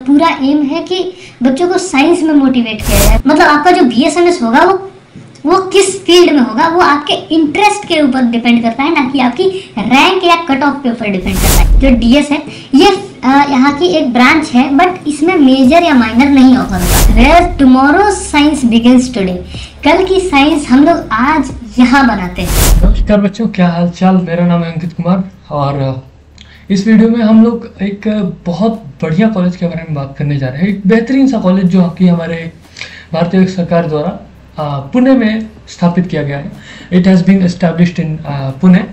पूरा एम है कि बच्चों को साइंस में मोटिवेट किया जाए। मतलब आपका जो बीएसएमएस होगा वो किस फील्ड में होगा वो आपके इंटरेस्ट के ऊपर डिपेंड करता है, ना कि आपकी रैंक या कट ऑफ के ऊपर डिपेंड करता है। जो डीएस है ये यहाँ की एक ब्रांच है, बट इसमें मेजर या माइनर नहीं ऑफर होगा। Where tomorrow science begins today, कल की साइंस हम लोग आज यहाँ बनाते हैं। नमस्कार बच्चों, क्या हाल चाल। मेरा नाम है अंकित कुमार और इस वीडियो में हम लोग एक बहुत बढ़िया कॉलेज के बारे में बात करने जा रहे हैं। एक बेहतरीन सा कॉलेज जो कि हमारे भारतीय सरकार द्वारा पुणे में स्थापित किया गया है। It has been established in Pune.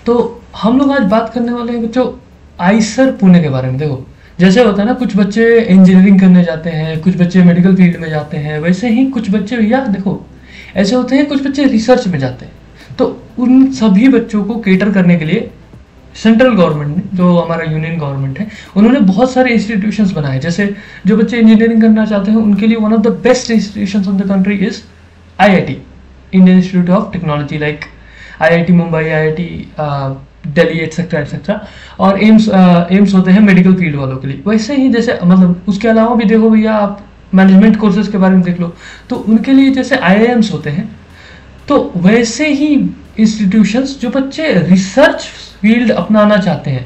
तो हम लोग आज बात करने वाले हैं बच्चों आइसर पुणे के बारे में। देखो, जैसे होता है ना, कुछ बच्चे इंजीनियरिंग करने जाते हैं, कुछ बच्चे मेडिकल फील्ड में जाते हैं, वैसे ही कुछ बच्चे भैया देखो ऐसे होते हैं, कुछ बच्चे रिसर्च में जाते हैं। तो उन सभी बच्चों को केटर करने के लिए सेंट्रल गवर्नमेंट ने, जो हमारा यूनियन गवर्नमेंट है, उन्होंने बहुत सारे इंस्टीट्यूशंस बनाए। जैसे जो बच्चे इंजीनियरिंग करना चाहते हैं उनके लिए one of the best institutions of the country is IIT, Indian institute of technology, like IIT Mumbai, IIT Delhi etcetera etcetera. और एम्स होते हैं मेडिकल फील्ड वालों के लिए। वैसे ही जैसे मतलब उसके अलावा भी देखो भैया, आप मैनेजमेंट कोर्सेज के बारे में देख लो, तो उनके लिए जैसे IIMs होते हैं, तो वैसे ही इंस्टीट्यूशंस जो बच्चे रिसर्च फील्ड अपनाना चाहते हैं,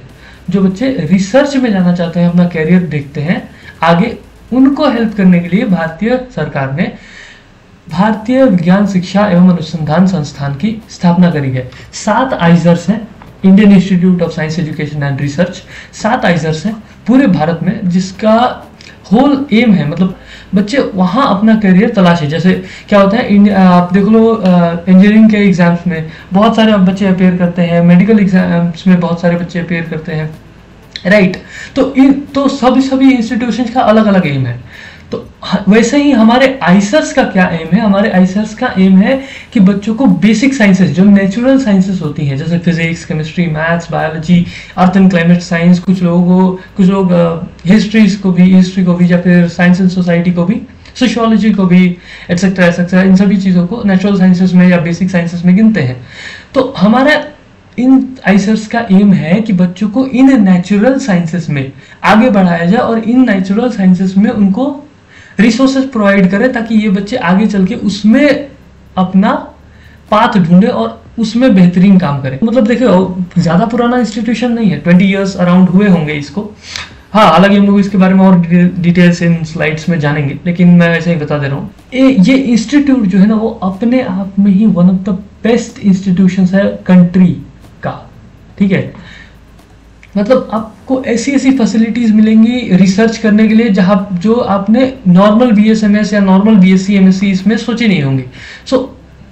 जो बच्चे रिसर्च में जाना चाहते हैं, अपना कैरियर देखते हैं आगे, उनको हेल्प करने के लिए भारतीय सरकार ने भारतीय विज्ञान शिक्षा एवं अनुसंधान संस्थान की स्थापना करी है। 7 आइजर्स हैं, Indian institute of science education and research. 7 IISERs हैं पूरे भारत में, जिसका होल एम है मतलब बच्चे वहाँ अपना करियर तलाशे। जैसे क्या होता है, आप देख लो इंजीनियरिंग के एग्जाम्स में बहुत सारे बच्चे अपेयर करते हैं, मेडिकल एग्जाम्स में बहुत सारे बच्चे अपेयर करते हैं, राइट। तो सभी इंस्टीट्यूशंस का अलग अलग एम है। तो वैसे ही हमारे आइसर्स का क्या एम है, हमारे आइसर्स का एम है कि बच्चों को बेसिक साइंसेस, जो नेचुरल साइंसेस होती हैं, जैसे physics, chemistry, maths, biology, earth and climate science, कुछ लोग हिस्ट्री को भी या फिर साइंस एंड सोसाइटी को भी, सोशियोलॉजी को भी, एटसेट्रा एटसेट्रा, इन सभी चीज़ों को नेचुरल साइंसेस में या बेसिक साइंसेस में गिनते हैं। तो हमारा इन आइसर्स का एम है कि बच्चों को इन नेचुरल साइंसेस में आगे बढ़ाया जाए और इन नेचुरल साइंसेस में उनको रिसोर्सेज प्रोवाइड करें, ताकि ये बच्चे आगे चल के उसमें अपना पाथ ढूंढे और उसमें बेहतरीन काम करें। मतलब देखो, ज्यादा पुराना इंस्टीट्यूशन नहीं है, 20 इयर्स अराउंड हुए होंगे इसको। हाँ, हालांकि हम लोग इसके बारे में और डिटेल्स इन स्लाइड्स में जानेंगे, लेकिन मैं ऐसे ही बता दे रहा हूँ। ये इंस्टीट्यूट जो है ना, वो अपने आप में ही one of the best institution है कंट्री का, ठीक है। मतलब आपको ऐसी फैसिलिटीज मिलेंगी रिसर्च करने के लिए जो आपने नॉर्मल BSMS या नॉर्मल BSc MSc इसमें सोचे नहीं होंगे। So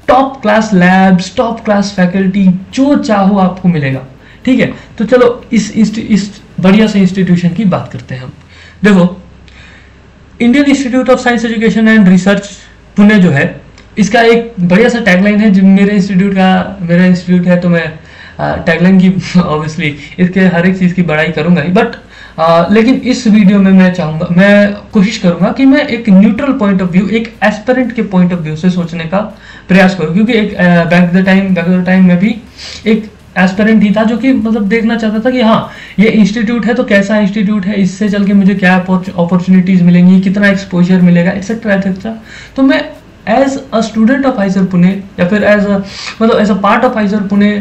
top class labs, top class faculty, जो चाहो आपको मिलेगा, ठीक है। तो चलो इस बढ़िया से इंस्टीट्यूशन की बात करते हैं हम। देखो, Indian institute of science education and research Pune जो है, इसका एक बढ़िया सा टैगलाइन है। जो मेरा इंस्टीट्यूट है, तो मैं टैगलाइन की ऑब्वियसली इसके हर एक चीज़ की बड़ाई करूंगा ही, बट लेकिन इस वीडियो में मैं कोशिश करूंगा कि मैं एक न्यूट्रल पॉइंट ऑफ व्यू, एक एस्पिरेंट के पॉइंट ऑफ व्यू से सोचने का प्रयास करूं। क्योंकि एक बैक द टाइम में भी एक एस्पिरेंट ही था जो कि मतलब देखना चाहता था कि हाँ, ये इंस्टीट्यूट है तो कैसा इंस्टीट्यूट है, इससे चल के मुझे क्या अपॉर्चुनिटीज मिलेंगी, कितना एक्सपोजर मिलेगा, एक्सेट्रा एक्सेट्रा। तो मैं as a student of IISER Pune या फिर as a part of IISER Pune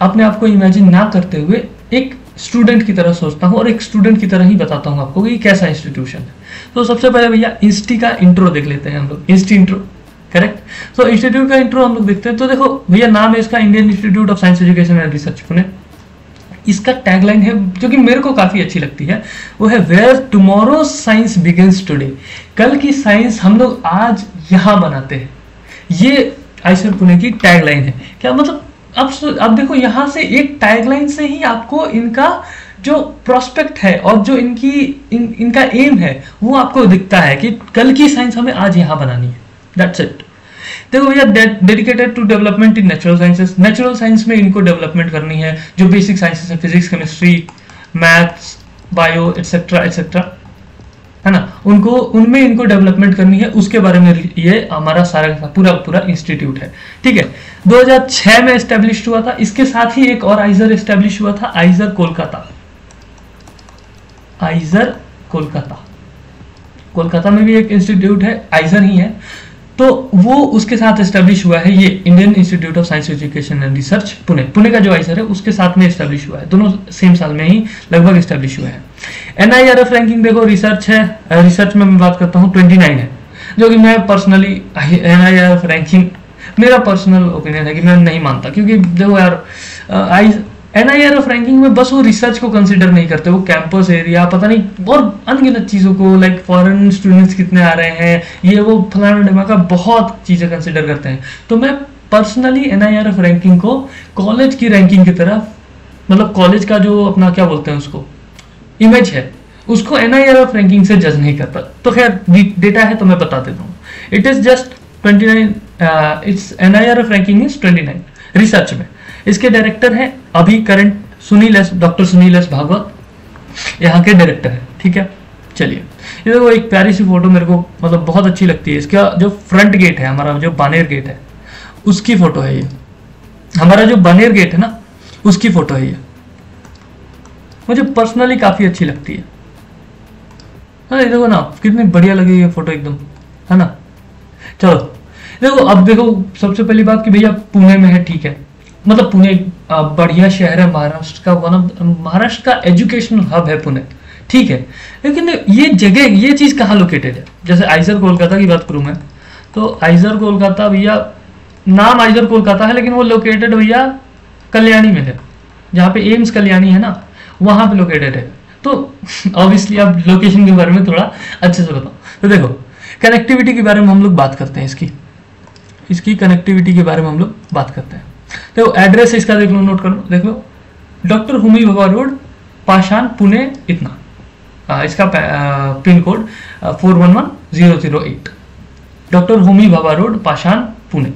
अपने आप को इमेजिन ना करते हुए एक स्टूडेंट की तरह सोचता हूँ और एक स्टूडेंट की तरह ही बताता हूँ आपको कि कैसा इंस्टीट्यूशन है। तो सबसे पहले भैया इंस्टी का इंट्रो देख लेते हैं हम लोग। इंस्टी इंट्रो, करेक्ट। तो इंस्टीट्यूट का इंट्रो हम लोग देखते हैं। तो देखो भैया, नाम है इसका Indian institute of science education and research Pune. इसका टैगलाइन है जो कि मेरे को काफी अच्छी लगती है, वो है where tomorrow science begins today, कल की साइंस हम लोग आज यहाँ बनाते हैं। ये आइसर पुणे की टैगलाइन है। क्या मतलब, अब देखो, यहाँ से एक टैगलाइन से ही आपको इनका जो प्रोस्पेक्ट है और जो इनका एम है वो आपको दिखता है कि कल की साइंस हमें आज यहाँ बनानी है। That's it. देखो भैया, dedicated to development in natural sciences, natural science में इनको डेवलपमेंट करनी है। जो बेसिक साइंसेस है, physics, chemistry, maths, bio etcetera etcetera, है ना, उनमें इनको डेवलपमेंट करनी है। उसके बारे में ये हमारा सारा पूरा इंस्टीट्यूट है, ठीक है। 2006 में एस्टेब्लिश हुआ था। इसके साथ ही एक और आइजर एस्टेब्लिश हुआ था, आइजर कोलकाता। कोलकाता में भी एक इंस्टीट्यूट है, आइजर ही है, तो वो उसके साथ एस्टेब्लिश हुआ है, ये Indian institute of science education and research Pune, Pune का जो आइजर है उसके साथ में एस्टेब्लिश हुआ है, दोनों सेम साल में ही लगभग एस्टेब्लिश हुए हैं। NIRF रैंकिंग देखो, रिसर्च है, रिसर्च में मैं बात करता हूँ 29 है, जो कि मैं पर्सनली NIRF रैंकिंग, मेरा पर्सनल ओपिनियन है कि मैं नहीं मानता, क्योंकि देखो यार NIRF रैंकिंग में बस वो रिसर्च को कंसीडर नहीं करते, वो कैंपस एरिया पता नहीं और अनगिनत चीज़ों को, लाइक फॉरेन स्टूडेंट्स कितने आ रहे हैं, ये वो फलाना ढिमाका बहुत चीज़ें कंसीडर करते हैं। तो मैं पर्सनली NIRF रैंकिंग को कॉलेज की रैंकिंग की तरह, मतलब कॉलेज का जो अपना क्या बोलते हैं उसको, इमेज है, उसको NIRF रैंकिंग से जज नहीं करता। तो खैर डेटा है तो मैं बता देता हूँ, it is just 29, it's NIRF ranking is 29 research में। इसके डायरेक्टर है अभी current doctor Sunil S Bhagwat, यहाँ के डायरेक्टर है, ठीक है। चलिए ये देखो एक प्यारी सी फोटो मेरे को मतलब बहुत अच्छी लगती है, इसका जो फ्रंट गेट है हमारा, जो बानेर गेट है उसकी फोटो है ये, हमारा जो बानेर गेट है ना उसकी फोटो है ये, मुझे पर्सनली काफी अच्छी लगती है। अरे देखो ना कितनी बढ़िया लगी ये फोटो एकदम, है ना। चलो देखो, अब देखो सबसे पहली बात कि भैया पुणे में है, ठीक है, मतलब पुणे बढ़िया शहर है, महाराष्ट्र का महाराष्ट्र का एजुकेशनल हब है पुणे, ठीक है। लेकिन ये जगह, ये चीज कहाँ लोकेटेड है? जैसे आइजर कोलकाता की बात करूं मैं, तो आइजर कोलकाता भैया, नाम आइजर कोलकाता है लेकिन वो लोकेटेड भैया कल्याणी में है, जहाँ पे एम्स कल्याणी है ना, वहां पे लोकेटेड है। तो ऑब्वियसली आप लोकेशन के बारे में थोड़ा अच्छे से बताओ। तो देखो कनेक्टिविटी के बारे में हम लोग बात करते हैं, इसकी कनेक्टिविटी के बारे में हम लोग बात करते हैं। देखो एड्रेस इसका देख लो, नोट कर लो, देख लो, डॉक्टर होमी भाभा रोड, पाषाण, पुणे, इतना इसका pin code 411008, doctor Homi Bhabha road, Pashan, Pune.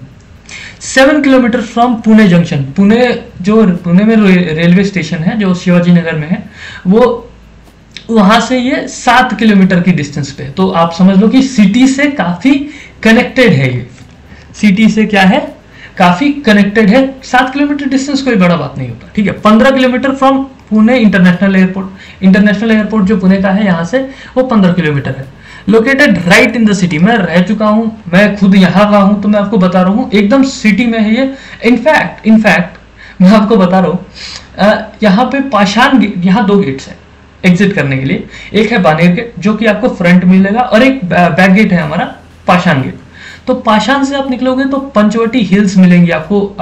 7 kilometre from Pune junction, Pune में रेलवे स्टेशन है जो शिवाजी नगर में है, वो वहां से ये 7 किलोमीटर की डिस्टेंस पे। तो आप समझ लो कि सिटी से काफी कनेक्टेड है, ये सिटी से क्या है, काफी कनेक्टेड है। 7 किलोमीटर डिस्टेंस कोई बड़ा बात नहीं होता, ठीक है। 15 kilometre from Pune international airport, international airport जो पुणे का है यहाँ से, वो 15 किलोमीटर है। Located right in the city, मैं रह चुका हूं, मैं खुद यहाँ का हूं, तो मैं आपको बता रहा हूँ एकदम सिटी में है ये। इनफैक्ट मैं आपको बता रहा हूँ, यहाँ पे पाषाण गेट, यहाँ 2 गेट्स है एग्जिट करने के लिए, एक है बानेर गेट जो कि आपको फ्रंट मिलेगा, और एक बैक गेट है हमारा पाषाण गेट। तो पाषाण से आप निकलोगे तो पंचवटी हिल्स मिलेंगी आपको,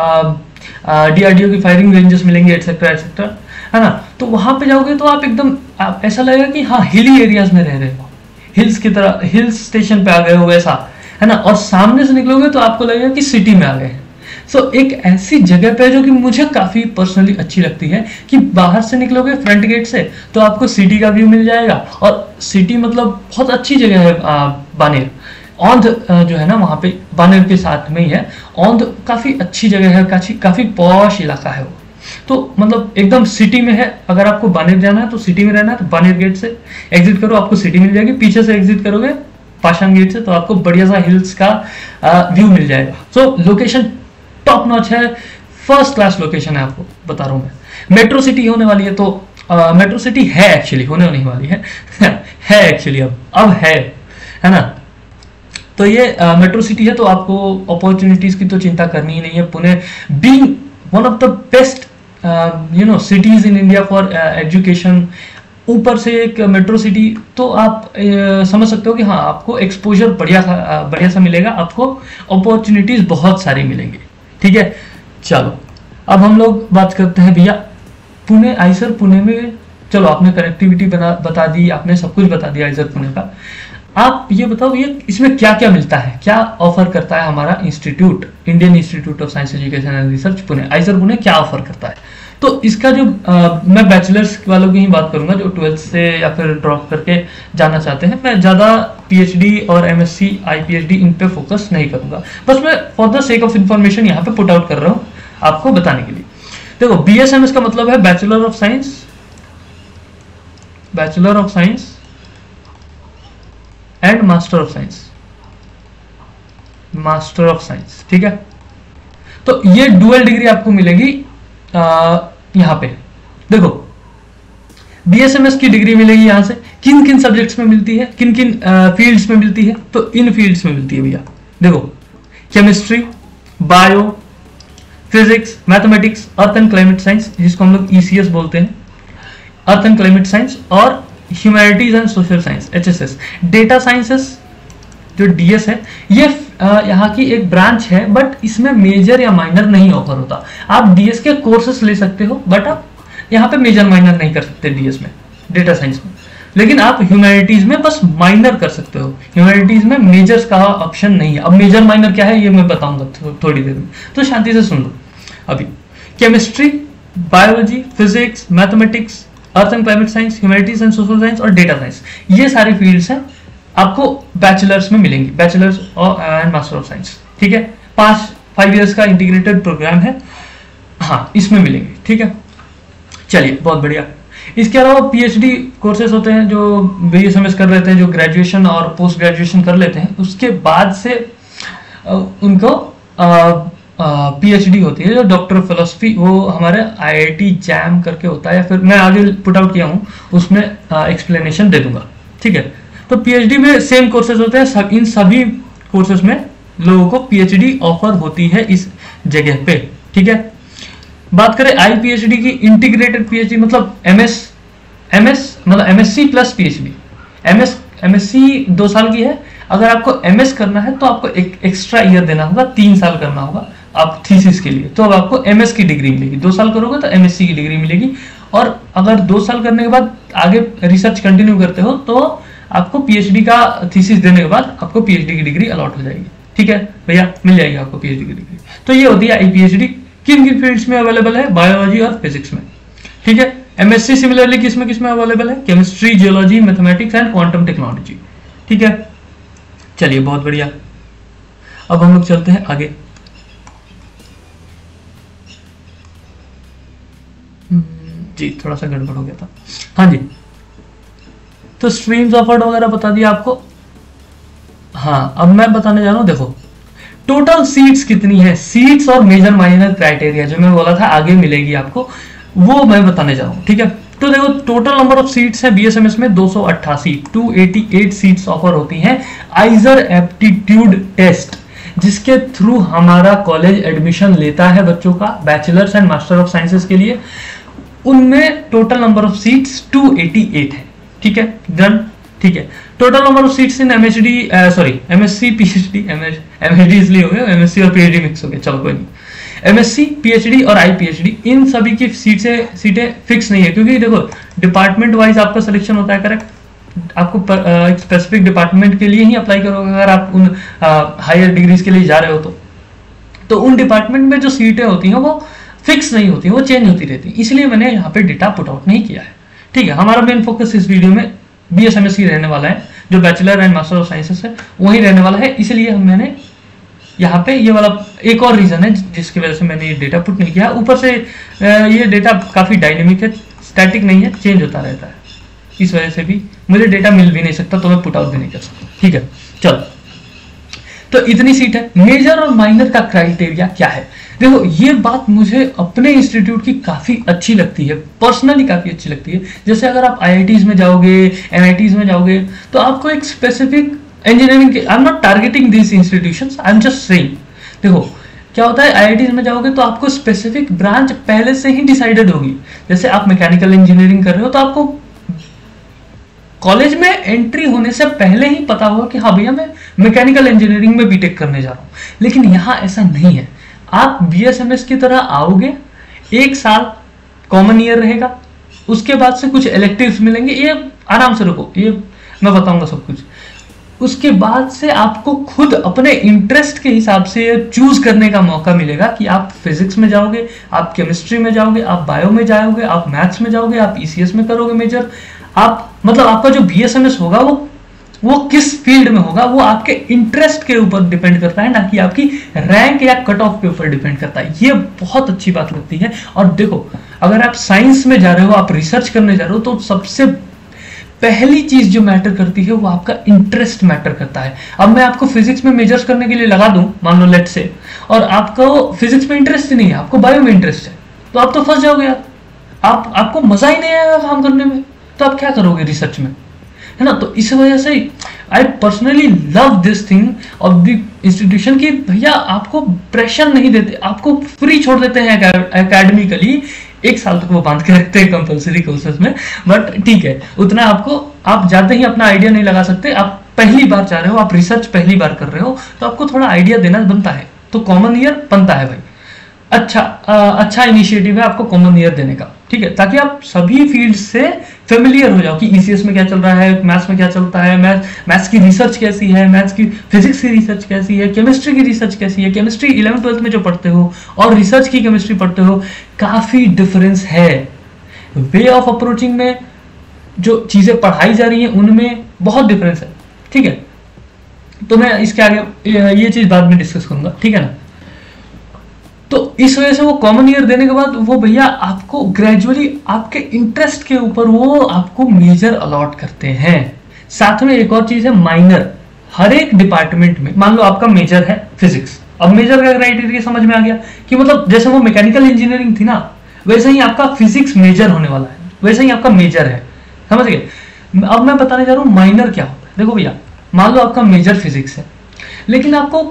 DRDO की फायरिंग रेंजेस मिलेंगे, एटसेट्रा एटसेट्रा, है ना। तो वहां पे जाओगे तो आप एकदम ऐसा लगेगा कि हाँ हिली एरियाज में रह रहे हो, हिल्स की तरह, हिल्स स्टेशन पे आ गए हो वैसा, है ना। और सामने से निकलोगे तो आपको लगेगा कि सिटी में आ गए हैं। सो एक ऐसी जगह पे जो कि मुझे काफी पर्सनली अच्छी लगती है, कि बाहर से निकलोगे फ्रंट गेट से तो आपको सिटी का व्यू मिल जाएगा, और सिटी मतलब बहुत अच्छी जगह है बानेर, औंध जो है ना वहां पे बानेर के साथ में ही है, औंध काफी अच्छी जगह है, काफी पॉश इलाका है वो। तो मतलब एकदम सिटी में है। अगर आपको बानेर जाना है तो सिटी में रहना है तो बानेर गेट से एग्जिट करो, आपको सिटी मिल जाएगी। पीछे से एग्जिट करोगे पाषाण गेट से तो आपको बढ़िया सा हिल्स का व्यू मिल जाएगा। सो लोकेशन टॉप नॉच है, फर्स्ट क्लास लोकेशन है, आपको बता रहा हूं मैं। मेट्रो सिटी होने वाली है, तो मेट्रो सिटी है एक्चुअली, होने नहीं वाली है है एक्चुअली, अब है ना। तो ये मेट्रो सिटी है, तो आपको अपॉर्चुनिटीज की तो चिंता करनी ही नहीं है। Pune being one of the best cities in India for education, ऊपर से एक मेट्रो सिटी, तो आप समझ सकते हो कि हाँ आपको एक्सपोजर बढ़िया सा मिलेगा, आपको अपॉर्चुनिटीज बहुत सारी मिलेंगी, ठीक है। चलो अब हम लोग बात करते हैं भैया पुणे, आइसर पुणे में। चलो आपने कनेक्टिविटी बता दी, आपने सब कुछ बता दिया आइसर पुणे का। आप ये बताओ ये इसमें क्या क्या मिलता है, क्या ऑफर करता है हमारा institute, Indian institute of science education and research Pune, Eicher Pune क्या ऑफर करता है। तो इसका जो मैं बैचलर्स वालों की ही बात करूंगा, जो 12th से या फिर ड्रॉप करके जाना चाहते हैं। मैं ज्यादा PhD और MSc IPhD इन पे फोकस नहीं करूंगा, बस मैं for the sake of information यहाँ पे पुट आउट कर रहा हूँ आपको बताने के लिए। देखो BSMS का मतलब है bachelor of science and master of science, ठीक है। तो ये डुअल डिग्री आपको मिलेगी यहाँ पे। देखो BSMS की डिग्री मिलेगी यहाँ से, किन किन सब्जेक्ट्स में मिलती है, किन किन फील्ड्स में मिलती है, तो इन फील्ड्स में मिलती है भैया। देखो, chemistry, bio, physics, mathematics, earth and climate science जिसको हम लोग ECS बोलते हैं, अर्थ एंड क्लाइमेट साइंस, और humanities and social science HSS। Data sciences जो DS है ये यहाँ की एक ब्रांच है, बट इसमें मेजर या माइनर नहीं ऑफर होता। आप DS के कोर्सेस ले सकते हो, बट आप यहाँ पे मेजर माइनर नहीं कर सकते DS में, डेटा साइंस में। लेकिन आप ह्यूमैनिटीज में बस माइनर कर सकते हो, ह्यूमैनिटीज में मेजर्स का ऑप्शन नहीं है। अब मेजर माइनर क्या है ये मैं बताऊंगा थोड़ी देर में, तो शांति से सुन लो। अभी chemistry, biology, physics, mathematics, earth and climate science, humanities and social science और डेटा साइंस, ये सारी फील्ड्स हैं आपको बैचलर्स में मिलेंगी, bachelors and master of science. ठीक है, 5 इयर्स का इंटीग्रेटेड प्रोग्राम है, हाँ इसमें मिलेंगे। ठीक है, चलिए बहुत बढ़िया। इसके अलावा PhD कोर्सेज होते हैं जो BSMS कर लेते हैं, जो ग्रेजुएशन और पोस्ट ग्रेजुएशन कर लेते हैं, उसके बाद से उनको PhD होती है जो डॉक्टर ऑफ फिलोसफी, वो हमारे IIT JAM करके होता है, या फिर मैं आगे पुट आउट किया हूँ उसमें एक्सप्लेनेशन दे दूंगा। ठीक है, तो PhD में सेम कोर्सेज होते हैं, इन सभी कोर्सेज में लोगों को PhD ऑफर होती है इस जगह पे। ठीक है, बात करें IPHD की, इंटीग्रेटेड PhD मतलब MS मतलब MSc प्लस PhD। MSc 2 साल की है, अगर आपको MS करना है तो आपको एक एक्स्ट्रा ईयर देना होगा, 3 साल करना होगा आप थीसिस के लिए, तो अब आपको MS की डिग्री मिलेगी। 2 साल करोगे तो MSc की डिग्री मिलेगी, और अगर 2 साल करने के बाद आगे रिसर्च कंटिन्यू करते हो तो आपको PhD का थीसिस देने के बाद आपको PhD की डिग्री अलॉट हो जाएगी। ठीक है भैया, मिल जाएगी आपको PhD की डिग्री। तो ये होती है IPHD, किन किन फील्ड्स में अवेलेबल है, बायोलॉजी और फिजिक्स में। ठीक है, MSc सिमिलरली किस में अवेलेबल है, chemistry, geology, mathematics and quantum technology. ठीक है, चलिए बहुत बढ़िया। अब हम लोग चलते हैं आगे। जी थोड़ा सा गड़बड़ हो गया था। हाँ जी, तो स्ट्रीम्स ऑफर्ड वगैरह बता दिया आपको। हाँ, अब मैं बताने जा रहा हूं, देखो टोटल सीट्स कितनी है, सीट्स और मेजर माइनर क्राइटेरिया जो मैं बोला था आगे मिलेगी आपको, वो मैं बताने जा रहा हूं। ठीक है, तो देखो टोटल नंबर ऑफ सीट्स है BSMS में 288, 288 सीट्स ऑफर होती हैं आइजर एप्टीट्यूड टेस्ट, जिसके थ्रू हमारा कॉलेज एडमिशन लेता है बच्चों का bachelors and master of sciences के लिए। उनमें टोटल नंबर ऑफ सीट्स 288 है। ठीक है, डन। ठीक है, total number of seats in MSc PhD, MSD इसलिए हो गया, MSc और PhD मिक्स हो गया, चलो कोई नहीं। MSc PhD और IPHD इन सभी की सीटें फिक्स नहीं है, क्योंकि देखो डिपार्टमेंट वाइज आपका सिलेक्शन होता है। करेक्ट, आपको एक स्पेसिफिक डिपार्टमेंट के लिए ही अप्लाई करोगे अगर आप उन हायर डिग्रीज के लिए जा रहे हो तो उन डिपार्टमेंट में जो सीटें होती हैं वो फिक्स नहीं होती, वो चेंज होती रहती, इसलिए मैंने यहाँ पे डेटा पुट आउट नहीं किया है। ठीक है, हमारा मेन फोकस इस वीडियो में BSMS ही रहने वाला है, जो bachelor and master of sciences है वही रहने वाला है, इसलिए मैंने यहाँ पे ये वाला एक और रीजन है जिसकी वजह से मैंने ये डेटा पुट नहीं किया। ऊपर से ये डेटा काफी डायनेमिक है, स्टैटिक नहीं है, चेंज होता रहता है, इस वजह से भी मुझे डेटा मिल भी नहीं सकता, तो मैं पुट आउट भी नहीं कर सकता। ठीक है, चलो, तो इतनी सीट है। मेजर और माइनर का क्राइटेरिया क्या है, देखो ये बात मुझे अपने इंस्टीट्यूट की काफी अच्छी लगती है, पर्सनली काफी अच्छी लगती है। जैसे अगर आप IITs में जाओगे, NITs में जाओगे, तो आपको एक स्पेसिफिक इंजीनियरिंग के, आई am not targeting this institutions, I am just saying, देखो क्या होता है IITs में जाओगे तो आपको स्पेसिफिक ब्रांच पहले से ही डिसाइडेड होगी। जैसे आप मैकेनिकल इंजीनियरिंग कर रहे हो तो आपको कॉलेज में एंट्री होने से पहले ही पता होगा कि हाँ भैया मैं मैकेनिकल इंजीनियरिंग में बीटेक करने जा रहा हूँ। लेकिन यहाँ ऐसा नहीं है, आप BSMS की तरह आओगे, 1 साल कॉमन ईयर रहेगा, उसके बाद से कुछ इलेक्टिव्स मिलेंगे, ये आराम से रुको, ये मैं बताऊंगा सब कुछ। उसके बाद से आपको खुद अपने इंटरेस्ट के हिसाब से चूज करने का मौका मिलेगा कि आप फिजिक्स में जाओगे, आप केमिस्ट्री में जाओगे, आप बायो में जाओगे, आप मैथ्स में जाओगे, आप ECS में करोगे मेजर, आप मतलब आपका जो BSMS होगा वो किस फील्ड में होगा, वो आपके इंटरेस्ट के ऊपर डिपेंड करता है, ना कि आपकी रैंक या कट ऑफ के ऊपर डिपेंड करता है। ये बहुत अच्छी बात लगती है। और देखो अगर आप साइंस में जा रहे हो, आप रिसर्च करने जा रहे हो, तो सबसे पहली चीज जो मैटर करती है वो आपका इंटरेस्ट मैटर करता है। अब मैं आपको फिजिक्स में मेजर्स करने के लिए लगा दूं, मान लो लेट से, और आपको फिजिक्स में इंटरेस्ट ही नहीं है, आपको बायो में इंटरेस्ट है, तो आप तो फंस जाओगे यार, आपको मजा ही नहीं आएगा काम करने में, तो आप क्या करोगे रिसर्च में। है ना। तो इस वजह से I personally love this thing of the institution कि भैया आपको प्रेशर नहीं देते, आपको फ्री छोड़ देते हैं एकेडमिकली। 1 साल तक वो बांध के रखते हैं कंपलसरी कोर्सेज में, बट ठीक है, उतना आपको, आप जाते ही अपना आइडिया नहीं लगा सकते। आप पहली बार जा रहे हो, आप रिसर्च पहली बार कर रहे हो, तो आपको थोड़ा आइडिया देना बनता है, तो कॉमन ईयर बनता है भाई। अच्छा इनिशिएटिव है आपको कॉमन ईयर देने का, ठीक है, ताकि आप सभी फील्ड से फेमिलियर हो जाओ कि ईसीएस में क्या चल रहा है, मैथ्स में क्या चलता है, मैथ्स की रिसर्च कैसी है, मैथ्स की फिजिक्स की रिसर्च कैसी है, केमिस्ट्री की रिसर्च कैसी है। केमिस्ट्री 11th-12th में जो पढ़ते हो और रिसर्च की केमिस्ट्री पढ़ते हो, काफी डिफरेंस है। वे ऑफ अप्रोचिंग में जो चीजें पढ़ाई जा रही है उनमें बहुत डिफरेंस है, ठीक है। तो मैं इसके आगे ये चीज बाद में डिस्कस करूंगा, ठीक है ना। तो इस वजह से वो कॉमन ईयर देने के बाद वो भैया आपको ग्रेजुअली आपके इंटरेस्ट के ऊपर वो आपको मेजर अलॉट करते हैं। साथ में एक और चीज है माइनर। हर एक डिपार्टमेंट में, मान लो आपका मेजर है फिजिक्स, अब मेजर का क्राइटेरिया समझ में आ गया कि मतलब जैसे वो मैकेनिकल इंजीनियरिंग थी ना, वैसे ही आपका फिजिक्स मेजर होने वाला है, वैसे ही आपका मेजर है, समझ गए। अब मैं बताने जा रहा हूं माइनर क्या होता है। देखो भैया, मान लो आपका मेजर फिजिक्स है, लेकिन आपको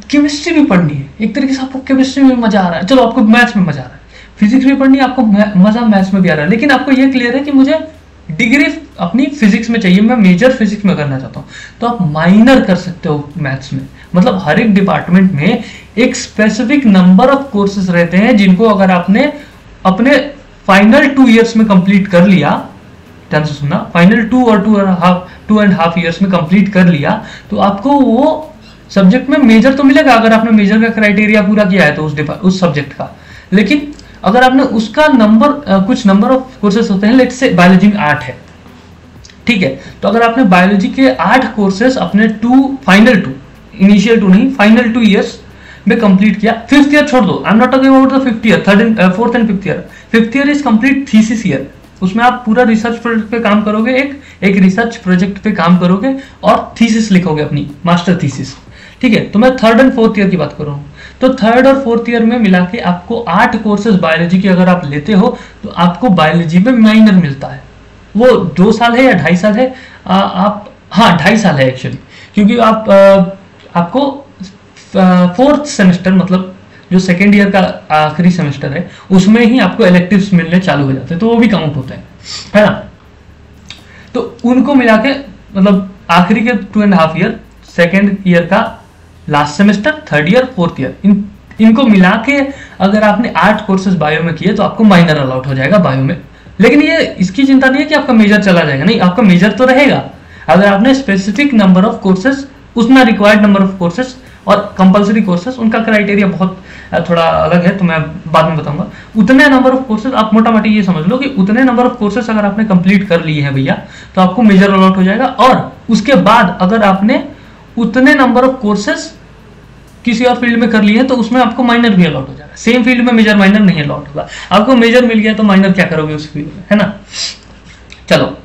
केमिस्ट्री भी पढ़नी है, एक तरीके से आपको केमिस्ट्री में मजा आ रहा है, चलो आपको मैथ्स में मजा आ रहा है, फिजिक्स भी पढ़नी है, आपको मजा मैथ्स में भी आ रहा है, लेकिन आपको ये क्लियर है कि मुझे डिग्री अपनी फिजिक्स में चाहिए, मैं मेजर फिजिक्स में करना चाहता हूँ, तो आप माइनर कर सकते हो मैथ्स में। मतलब हर एक डिपार्टमेंट में एक स्पेसिफिक नंबर ऑफ कोर्सेज रहते हैं जिनको अगर आपने अपने फाइनल 2 ईयर्स में कंप्लीट कर लिया, ध्यान से सुनना, फाइनल 2 और 2.5 ईयर्स में कंप्लीट कर लिया, तो आपको वो सब्जेक्ट में मेजर तो मिलेगा अगर आपने मेजर का क्राइटेरिया पूरा किया है तो उस सब्जेक्ट का। लेकिन अगर आपने उसका कुछ नंबर ऑफ कोर्सेज होते हैं, लेट्स से बायोलॉजी में 8 है, ठीक है, तो अगर आपने बायोलॉजी के 8 कोर्सेज अपने फाइनल 2, इनिशियल 2 नहीं, फाइनल 2 ईयर्स में कंप्लीट किया, 5th ईयर छोड़ दो, आई am not talking about the 5th year, 4th and 5th year. 5th year is complete thesis year, उसमें आप पूरा रिसर्च प्रोजेक्ट पे काम करोगे, एक रिसर्च प्रोजेक्ट पे काम करोगे और थीसिस लिखोगे, अपनी मास्टर थीसिस, ठीक है। तो मैं 3rd और 4th ईयर की बात कर रहा हूँ, तो 3rd और 4th ईयर में मिला के आपको 8 कोर्सेज बायोलॉजी के अगर आप लेते हो तो आपको बायोलॉजी में माइनर मिलता है। वो 2 साल है या 2.5 साल है, आप, हाँ 2.5 साल है एक्चुअली, क्योंकि आपको 4th सेमेस्टर, मतलब जो 2nd ईयर का आखिरी सेमेस्टर है, उसमें ही आपको इलेक्टिव्स मिलने चालू हो जाते हैं, तो वो भी काउंट होते हैं, है ना। तो उनको मिला के मतलब आखिरी के 2.5 ईयर, 2nd ईयर का last semester, 3rd year, 4th year, इनको मिला के अगर आपने 8 कोर्सेज बायो में किए तो आपको माइनर अलॉट हो जाएगा बायो में। लेकिन ये इसकी चिंता नहीं है कि आपका मेजर चला जाएगा, नहीं, आपका मेजर तो रहेगा अगर आपने स्पेसिफिक नंबर ऑफ कोर्सेज, उतना रिक्वायर्ड नंबर ऑफ कोर्सेज और कंपलसरी कोर्सेज, उनका क्राइटेरिया बहुत थोड़ा अलग है, तो मैं बाद में बताऊंगा। उतने नंबर ऑफ कोर्सेज, आप मोटा मोटी ये समझ लो कि उतने नंबर ऑफ कोर्सेज अगर आपने कंप्लीट कर लिए हैं भैया, तो आपको मेजर अलॉट हो जाएगा। और उसके बाद अगर आपने उतने नंबर ऑफ कोर्सेज किसी और फील्ड में कर लिए हैं तो उसमें आपको माइनर भी अलॉट हो जाएगा। सेम फील्ड में मेजर माइनर नहीं अलॉट होगा, आपको मेजर मिल गया तो माइनर क्या करोगे उस फील्ड में, है ना। चलो,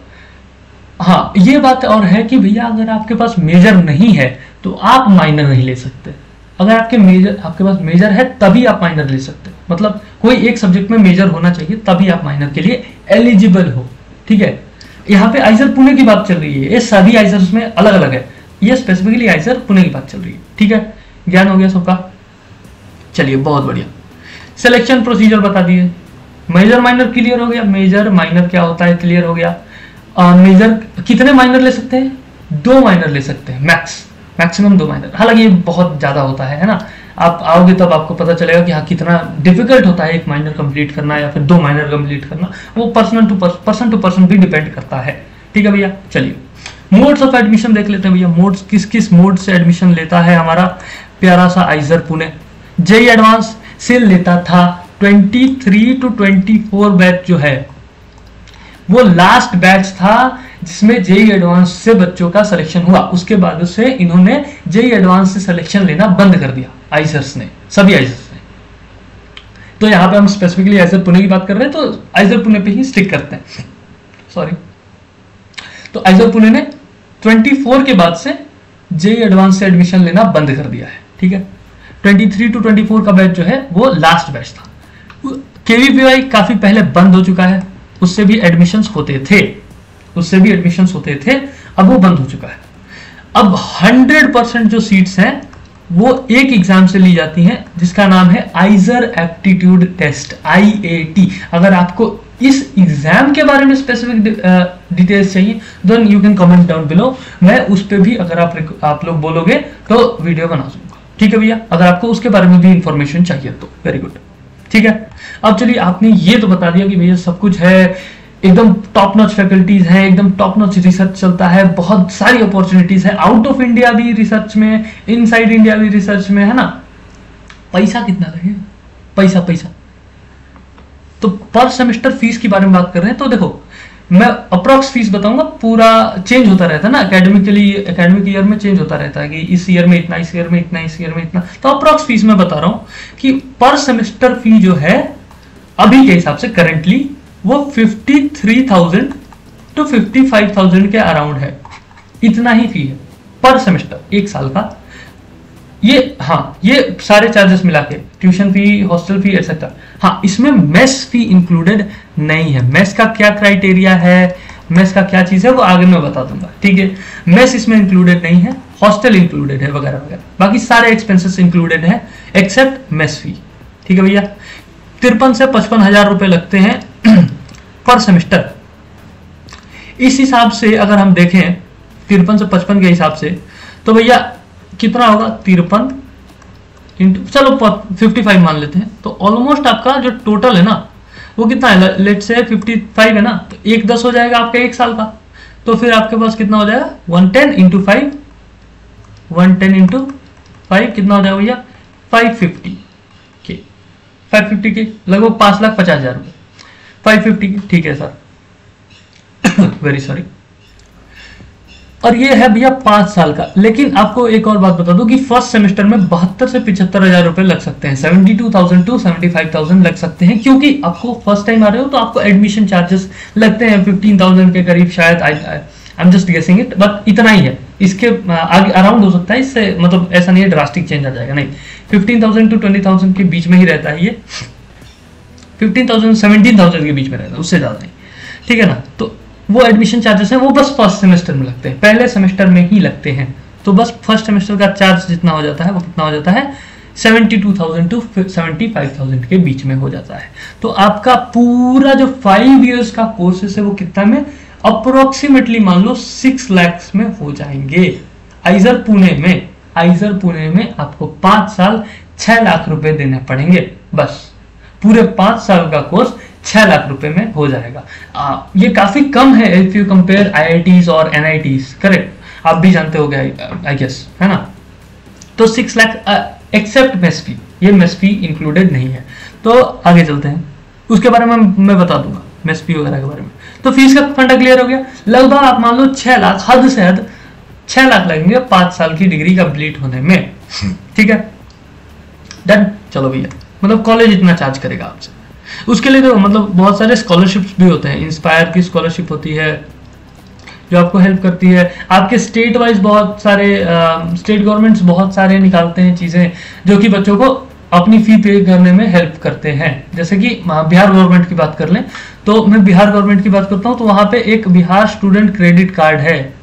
हाँ ये बात और है कि भैया अगर आपके पास मेजर नहीं है तो आप माइनर नहीं ले सकते। अगर आपके पास मेजर है तभी आप माइनर ले सकते, मतलब कोई एक सब्जेक्ट में मेजर होना चाहिए तभी आप माइनर के लिए एलिजिबल हो, ठीक है। यहाँ पे आइजर पुणे की बात चल रही है, ये सभी आइजर्स में अलग अलग है, ये स्पेसिफिकली आइजर पुणे की बात चल रही है, ठीक है। ज्ञान हो गया सबका, चलिए बहुत बढ़िया। सिलेक्शन प्रोसीजर बता दिए, मेजर माइनर क्लियर हो गया, मेजर माइनर क्या होता है क्लियर हो गया। मेजर कितने माइनर ले सकते हैं? 2 माइनर ले सकते हैं, मैक्सिमम 2 माइनर। हालांकि ये बहुत ज्यादा होता है ना, आप आओगे तब आपको पता चलेगा कि हाँ कितना डिफिकल्ट होता है एक माइनर कंप्लीट करना या फिर 2 माइनर कंप्लीट करना, वो पर्सन टू पर्सन भी डिपेंड करता है, ठीक है भैया। चलिए मोड्स ऑफ एडमिशन देख लेते हैं भैया, मोड्स किस मोड से एडमिशन लेता है हमारा प्यारा सा आइजर पुणे। जेई एडवांस से लेता था 23 to 24 बैच जो है वो लास्ट बैच था जिसमें जेई एडवांस से बच्चों का सिलेक्शन हुआ। उसके बाद से इन्होंने जेई एडवांस से सिलेक्शन लेना बंद कर दिया आइजर्स ने, सभी आइजर्स ने। तो यहाँ पे हम स्पेसिफिकली आइजर पुणे की बात कर रहे हैं तो आइजर पुणे पे ही स्टिक करते हैं, सॉरी। तो आइजर पुणे ने 24 के बाद से जेई एडवांस से एडमिशन लेना बंद कर दिया है, ठीक है। 23 to 24 का बैच जो है वो लास्ट बैच था। केवीपीवाई काफी पहले बंद हो चुका है, उससे भी एडमिशंस होते थे, उससे भी एडमिशंस होते थे, अब वो बंद हो चुका है। अब 100% जो सीट्स हैं वो एक एग्जाम से ली जाती हैं जिसका नाम है आइजर एप्टीट्यूड टेस्ट, IAT। अगर आपको इस एग्जाम के बारे में स्पेसिफिक डिटेल्स चाहिए then you can comment down below, मैं उस पर भी अगर आप लोग बोलोगे तो वीडियो बना दूंगा, ठीक है भैया। अगर आपको उसके बारे में भी इंफॉर्मेशन चाहिए तो वेरी गुड, ठीक है। अब चलिए, आपने ये तो बता दिया कि भैया सब कुछ है, एकदम टॉप नॉच फैकल्टीज हैं, एकदम टॉप नॉच रिसर्च चलता है, बहुत सारी अपॉर्चुनिटीज है, आउट ऑफ इंडिया भी रिसर्च में, इनसाइड इंडिया भी रिसर्च में, है ना। पैसा कितना लगेगा? पैसा तो पर सेमेस्टर फीस के बारे में बात कर रहे हैं तो देखो, मैं अप्रॉक्स फीस बताऊंगा, पूरा चेंज होता रहता है ना, एकेडमिक ईयर में चेंज होता रहता है कि इस ईयर में इतना, इस ईयर में इतना, इस ईयर में इतना। तो अप्रॉक्स फीस मैं बता रहा हूं कि पर सेमेस्टर फी जो है अभी के हिसाब से करेंटली वो 53,000 to 55,000 के अराउंड है, इतना ही फी है पर सेमेस्टर, एक साल का। ये हाँ, ये सारे चार्जेस मिला के, tuition fee, hostel fee etcetera. हाँ, इसमें मेस फी इंक्लूडेड नहीं है। मेस का क्या क्राइटेरिया है, मेस का क्या चीज है, वो आगे मैं बता दूंगा, ठीक है। मेस इसमें इंक्लूडेड नहीं है, हॉस्टल इंक्लूडेड है वगैरह वगैरह, बाकी सारे एक्सपेंसेस इंक्लूडेड है एक्सेप्ट मेस फी, ठीक है भैया। 53 से 55 हजार रुपए लगते हैं पर सेमेस्टर। इस हिसाब से अगर हम देखें 53 से 55 के हिसाब से तो भैया कितना होगा, 53 इंटू, चलो 55 मान लेते हैं, तो ऑलमोस्ट आपका जो टोटल है ना वो कितना है, लेट से 55 है ना, तो 110 हो जाएगा आपका एक साल का। तो फिर आपके पास कितना हो जाएगा, 110 इंटू 5, 110 इंटू 5 कितना हो जाएगा भैया, 550 के, 550 के लगभग 5,50,000 रुपए, 550 की, ठीक है सर वेरी सॉरी। और ये है भैया 5 साल का। लेकिन आपको एक और बात बता दूं कि फर्स्ट सेमेस्टर में 72 से 75 हजार रुपए लग सकते हैं, 72,000 to 75,000 लग सकते हैं, क्योंकि आपको फर्स्ट टाइम आ रहे हो तो आपको एडमिशन चार्जेस लगते हैं 15,000 के करीब शायद, I am just guessing it, but इतना ही है। इसके आगे अराउंड हो सकता है, इससे मतलब ऐसा नहीं है ड्रास्टिक चेंज आ जाएगा, नहीं, 15,000 to 20,000 के बीच में ही रहता है ये, 15,000 17,000 के बीच में रहता है, उससे ज्यादा नहीं, ठीक है ना। तो वो एडमिशन चार्जेस हैं वो बस फर्स्ट सेमेस्टर में लगते हैं, पहले सेमेस्टर में ही लगते हैं। तो बस फर्स्ट सेमेस्टर का चार्ज जितना हो जाता है वो कितना हो जाता है, 72,000 to 75,000 के बीच में हो जाता है। तो आपका पूरा जो 5 इयर्स का कोर्सेस है वो कितना में, अप्रोक्सीमेटली मान लो 6 लाख में हो जाएंगे। आइजर पुणे में आपको 5 साल 6 लाख रुपए देने पड़ेंगे, बस पूरे 5 साल का कोर्स 6 लाख रुपए में हो जाएगा। ये काफी कम है इफ यू कंपेयर IITs और NITs, करेक्ट, आप भी जानते हो आई गेस, है ना। तो 6 लाख एक्सेप्ट मेस फी, ये मेस फी इंक्लूडेड नहीं है। तो आगे चलते हैं, उसके बारे में मैं बता दूंगा मेस फी वगैरह के बारे में। तो फीस का फंडा क्लियर हो गया, लगभग आप मान लो 6 लाख, हद से हद 6 लाख लगेंगे 5 साल की डिग्री कंप्लीट होने में, ठीक है, डन। चलो भैया, मतलब कॉलेज इतना चार्ज करेगा आपसे। उसके लिए तो मतलब बहुत सारे स्कॉलरशिप्स भी होते हैं, इंस्पायर की स्कॉलरशिप होती है जो आपको हेल्प करती है। आपके स्टेट वाइज बहुत सारे स्टेट गवर्नमेंट्स बहुत सारे निकालते हैं चीजें जो कि बच्चों को अपनी फी पे करने में हेल्प करते हैं। जैसे कि बिहार गवर्नमेंट की बात कर लें तो मैं बिहार गवर्नमेंट की बात करता हूं, तो वहां पे एक बिहार स्टूडेंट क्रेडिट कार्ड है,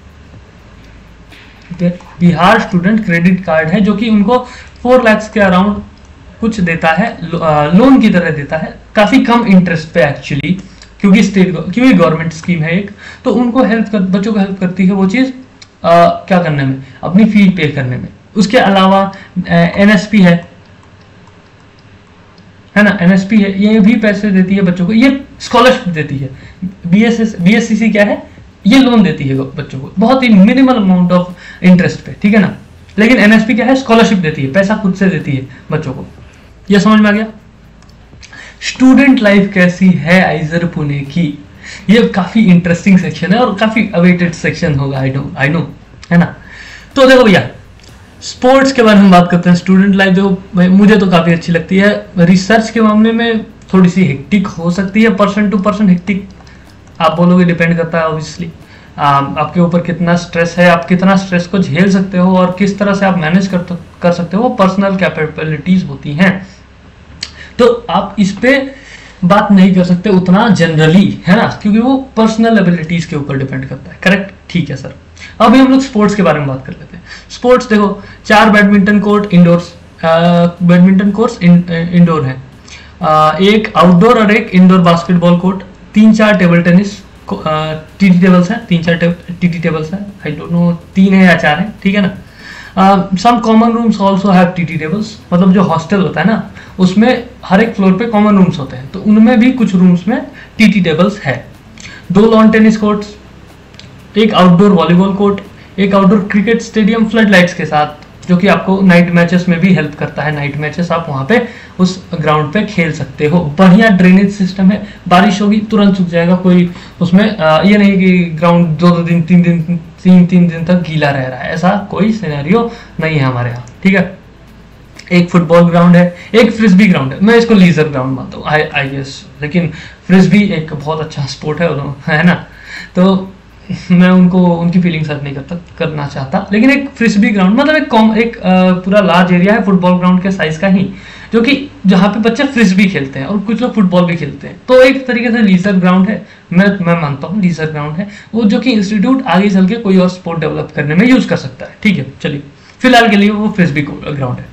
बिहार स्टूडेंट क्रेडिट कार्ड है जो कि उनको 4 लाख के अराउंड कुछ देता है, लोन की तरह देता है, काफी कम इंटरेस्ट पे एक्चुअली, क्योंकि गवर्नमेंट स्कीम है एक, तो उनको बच्चों को हेल्प करती है वो चीज क्या करने में, अपनी फी पे करने में। उसके अलावा NSP है ना, NSP है, ये भी पैसे देती है बच्चों को, ये स्कॉलरशिप देती है। BSCC क्या है, ये लोन देती है बच्चों को, बहुत ही मिनिमल अमाउंट ऑफ इंटरेस्ट पे, ठीक है ना। लेकिन NSP क्या है, स्कॉलरशिप देती है, पैसा खुद से देती है बच्चों को। ये समझ में आ गया। स्टूडेंट लाइफ कैसी है आइजर पुणे की, ये काफी इंटरेस्टिंग सेक्शन है और काफी अवेटेड सेक्शन होगा, आई नो, है ना। तो देखो भैया, स्पोर्ट्स के बारे में बात करते हैं। स्टूडेंट लाइफ देखो मुझे तो काफी अच्छी लगती है। रिसर्च के मामले में थोड़ी सी हेक्टिक हो सकती है, पर्सन टू पर्सन हेक्टिक आप बोलोगे, डिपेंड करता है ऑब्वियसली आपके ऊपर कितना स्ट्रेस है, आप कितना स्ट्रेस को झेल सकते हो और किस तरह से आप मैनेज कर सकते हो, पर्सनल कैपेबिलिटीज होती हैं। तो आप इस पे बात नहीं कर सकते उतना जनरली, है ना, क्योंकि वो पर्सनल एबिलिटीज के ऊपर डिपेंड करता है। करेक्ट, ठीक है सर। अभी हम लोग स्पोर्ट्स के बारे में बात कर लेते हैं। स्पोर्ट्स देखो, 4 badminton court indoors, badminton courts indoor है, एक आउटडोर और एक indoor basketball court, 3-4 table tennis TT tables हैं, 3-4 टीटी टेबल्स हैं, आई डोंट नो 3 है या 4 है, ठीक है ना। Some common rooms also have TT tables, मतलब जो हॉस्टल होता है ना उसमें हर एक फ्लोर पे कॉमन रूम्स होते हैं, तो उनमें भी कुछ रूम्स में टीटी टेबल्स है। 2 लॉन टेनिस कोर्ट्स, एक आउटडोर वॉलीबॉल कोर्ट, एक outdoor cricket stadium flood lights के साथ, जो कि आपको नाइट मैचेस में भी हेल्प करता है। नाइट मैचेस आप वहां पे उस ग्राउंड पे खेल सकते हो। बढ़िया ड्रेनेज सिस्टम है, बारिश होगी तुरंत सूख जाएगा, कोई उसमें ये नहीं कि ग्राउंड 2 दिन 3 दिन तक गीला रह रहा है, ऐसा कोई सिनेरियो नहीं है हमारे यहाँ, ठीक है। एक फुटबॉल ग्राउंड है, एक फ्रिस्बी ग्राउंड है, मैं इसको लीजर ग्राउंड मानता हूँ आई गेस, लेकिन फ्रिस्बी एक बहुत अच्छा स्पोर्ट है ना, तो मैं उनकी फीलिंग्स हर्ट नहीं करना चाहता, लेकिन एक फ्रिस्बी ग्राउंड मतलब एक पूरा लार्ज एरिया है फुटबॉल ग्राउंड के साइज का ही, जो कि जहाँ पे बच्चे फ्रिस्बी खेलते हैं और कुछ लोग फुटबॉल भी खेलते हैं, तो एक तरीके से लीजर ग्राउंड है, मैं मानता हूँ लीजर ग्राउंड है वो, जो कि इंस्टीट्यूट आगे चल के कोई और स्पोर्ट डेवलप करने में यूज कर सकता है, ठीक है। चलिए, फिलहाल के लिए वो फ्रिस्बी ग्राउंड है।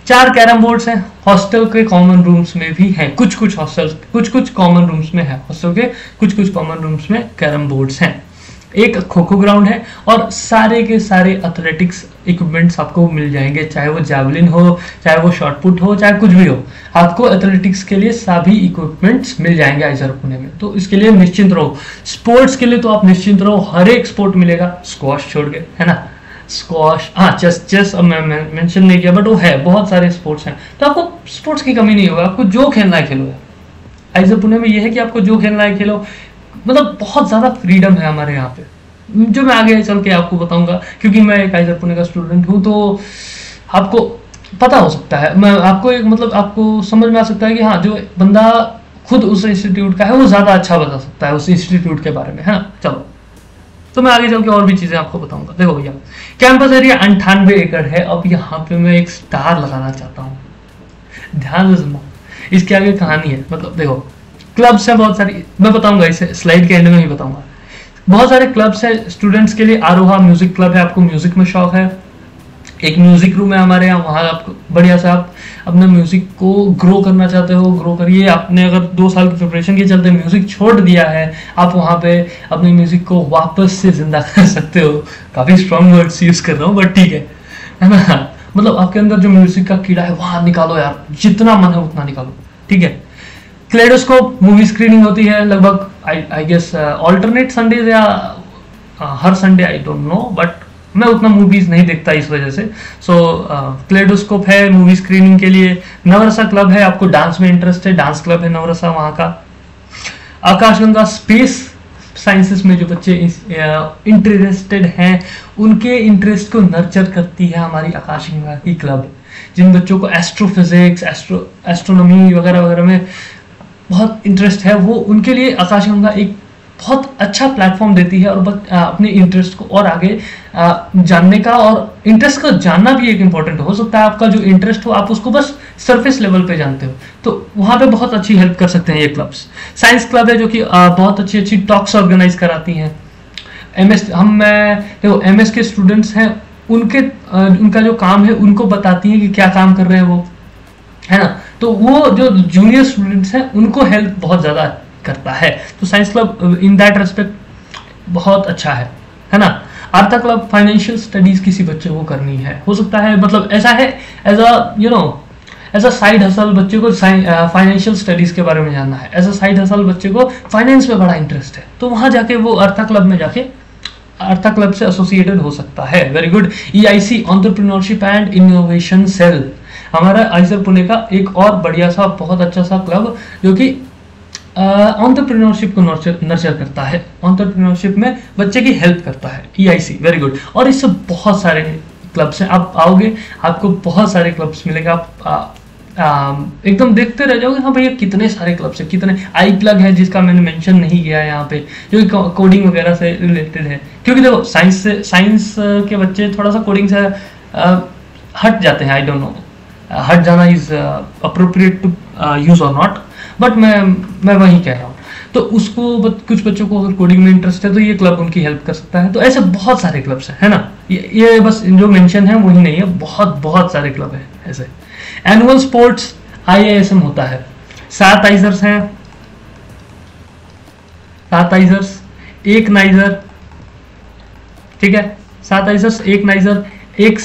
4 कैरम बोर्ड्स हैं, हॉस्टल के कॉमन रूम्स में भी हैं, कुछ हॉस्टल्स कुछ कॉमन रूम्स में है, हॉस्टल के कुछ कॉमन रूम्स में कैरम बोर्ड्स हैं। एक खो खो ग्राउंड है और सारे के सारे एथलेटिक्स इक्विपमेंट्स आपको मिल जाएंगे, चाहे वो जैवलिन हो, चाहे वो शॉट पुट हो, चाहे कुछ भी हो, आपको एथलेटिक्स के लिए सभी इक्विपमेंट्स मिल जाएंगे आइजर पुणे में, तो इसके लिए निश्चिंत रहो। स्पोर्ट्स के लिए तो आप निश्चिंत रहो, हर एक स्पोर्ट मिलेगा, स्क्वाश छोड़ के, है ना, स्क्वाश, हाँ चेस अब मैं मेंशन नहीं किया, बट वो है, बहुत सारे स्पोर्ट्स हैं, तो आपको स्पोर्ट्स की कमी नहीं होगा, आपको जो खेलना है खेलो। आइजर पुणे में ये है कि आपको जो खेलना है खेलो, मतलब बहुत ज्यादा फ्रीडम है हमारे यहाँ पे, जो मैं आगे चल के आपको बताऊंगा, क्योंकि मैं एक आइजर पुणे का स्टूडेंट हूँ, तो आपको पता हो सकता है, मैं आपको एक मतलब आपको समझ में आ सकता है कि हाँ, जो बंदा खुद उस इंस्टीट्यूट का है वो ज्यादा अच्छा बता सकता है उस इंस्टीट्यूट के बारे में, है ना। चलो, तो मैं आगे चल के और भी चीजें आपको बताऊंगा। देखो भैया, कैंपस एरिया 98 एकड़ है। अब यहाँ पे मैं एक स्टार लगाना चाहता हूँ, ध्यान से सुनना, इसके आगे कहानी है। मतलब देखो, क्लब्स है बहुत सारी, मैं बताऊंगा इसे स्लाइड के एंड में ही बताऊंगा। बहुत सारे क्लब्स है स्टूडेंट्स के लिए। आरोहा म्यूजिक क्लब है, आपको म्यूजिक में शौक है, एक म्यूजिक रूम है हमारे यहाँ, वहाँ आपको बढ़िया से आप अपने म्यूजिक को ग्रो करना चाहते हो, ग्रो करिए। आपने अगर 2 साल की प्रिपरेशन के चलते म्यूजिक छोड़ दिया है, आप वहाँ पे अपने म्यूजिक को वापस से जिंदा कर सकते हो। काफी स्ट्रॉन्ग वर्ड्स यूज कर रहा हूँ, बट ठीक है ना। मतलब आपके अंदर जो म्यूजिक का कीड़ा है वहां निकालो यार, जितना मन है उतना निकालो, ठीक है। क्लेडोस्कोप मूवी स्क्रीनिंग होती है लगभग आई गेस ऑल्टरनेट संडेज या हर Sunday, I don't know, but मैं उतना मूवीज नहीं देखता इस वजह से। सो क्लेडोस्कोप है मूवी स्क्रीनिंग के लिए। नवरसा क्लब है, आपको डांस में इंटरेस्ट है, डांस क्लब है नवरसा वहाँ का। आकाशगंगा स्पेस साइंसेस में जो बच्चे इंटरेस्टेड हैं, उनके इंटरेस्ट को नर्चर करती है हमारी आकाशगंगा की क्लब। जिन बच्चों को एस्ट्रोफिजिक्स, एस्ट्रोनॉमी वगैरह वगैरह में बहुत इंटरेस्ट है, वो उनके लिए आकाशगंगा एक बहुत अच्छा प्लेटफॉर्म देती है, और अपने इंटरेस्ट को और आगे जानने का, और इंटरेस्ट को जानना भी एक इम्पॉर्टेंट हो सकता है। आपका जो इंटरेस्ट हो आप उसको बस सरफेस लेवल पे जानते हो, तो वहाँ पे बहुत अच्छी हेल्प कर सकते हैं ये क्लब्स। साइंस क्लब है जो कि बहुत अच्छी टॉक्स ऑर्गेनाइज कराती हैं। देखो MS के स्टूडेंट्स हैं, उनका जो काम है उनको बताती हैं कि क्या काम कर रहे हैं वो, है ना। तो वो जो जूनियर स्टूडेंट्स हैं उनको हेल्प बहुत ज़्यादा करता है। तो science club in that respect बहुत अच्छा है ना। आर्था क्लब फाइनेंशियल स्टडीज किसी बच्चे को करनी है, हो सकता है, मतलब ऐसा है एज अ साइड हसल बच्चे को फाइनेंशियल स्टडीज के बारे में जानना है, एज अ साइड हसल बच्चे को फाइनेंस में बड़ा इंटरेस्ट है, तो वहां जाके वो आर्था क्लब में जाके आर्था क्लब से एसोसिएटेड हो सकता है। Very good. EIC entrepreneurship and innovation cell हमारा आइजर पुणे का एक और बढ़िया सा बहुत अच्छा सा क्लब, जो कि एंटरप्रेन्योरशिप को नर्चर करता है, एंटरप्रेन्योरशिप में बच्चे की हेल्प करता है। EIC, very good. और इससे बहुत सारे क्लब्स हैं, आप आओगे आपको बहुत सारे क्लब्स मिलेंगे, आप एकदम देखते रह जाओगे, हाँ भैया कितने सारे क्लब्स हैं, कितने। आई प्लग है जिसका मैंने मेंशन नहीं किया है यहाँ पे, जो कि कोडिंग वगैरह से रिलेटेड है, क्योंकि देखो साइंस के बच्चे थोड़ा सा कोडिंग से हट जाते हैं, आई डोंट नो हट जाना इज अप्रोप्रिएट टू यूज और नॉट, बट मैं वही कह रहा हूँ। तो उसको कुछ बच्चों को अगर कोडिंग में इंटरेस्ट है तो ये क्लब उनकी हेल्प कर सकता है। तो ऐसे बहुत सारे क्लब्स हैं, है ना, ये बस जो मेंशन है वही नहीं है, बहुत बहुत सारे क्लब हैं ऐसे। एनुअल स्पोर्ट्स IISM होता है, 7 आइजर्स हैं, 7 आइजर्स 1 नाइजर, ठीक है, 7 आइजर्स 1 नाइजर, 1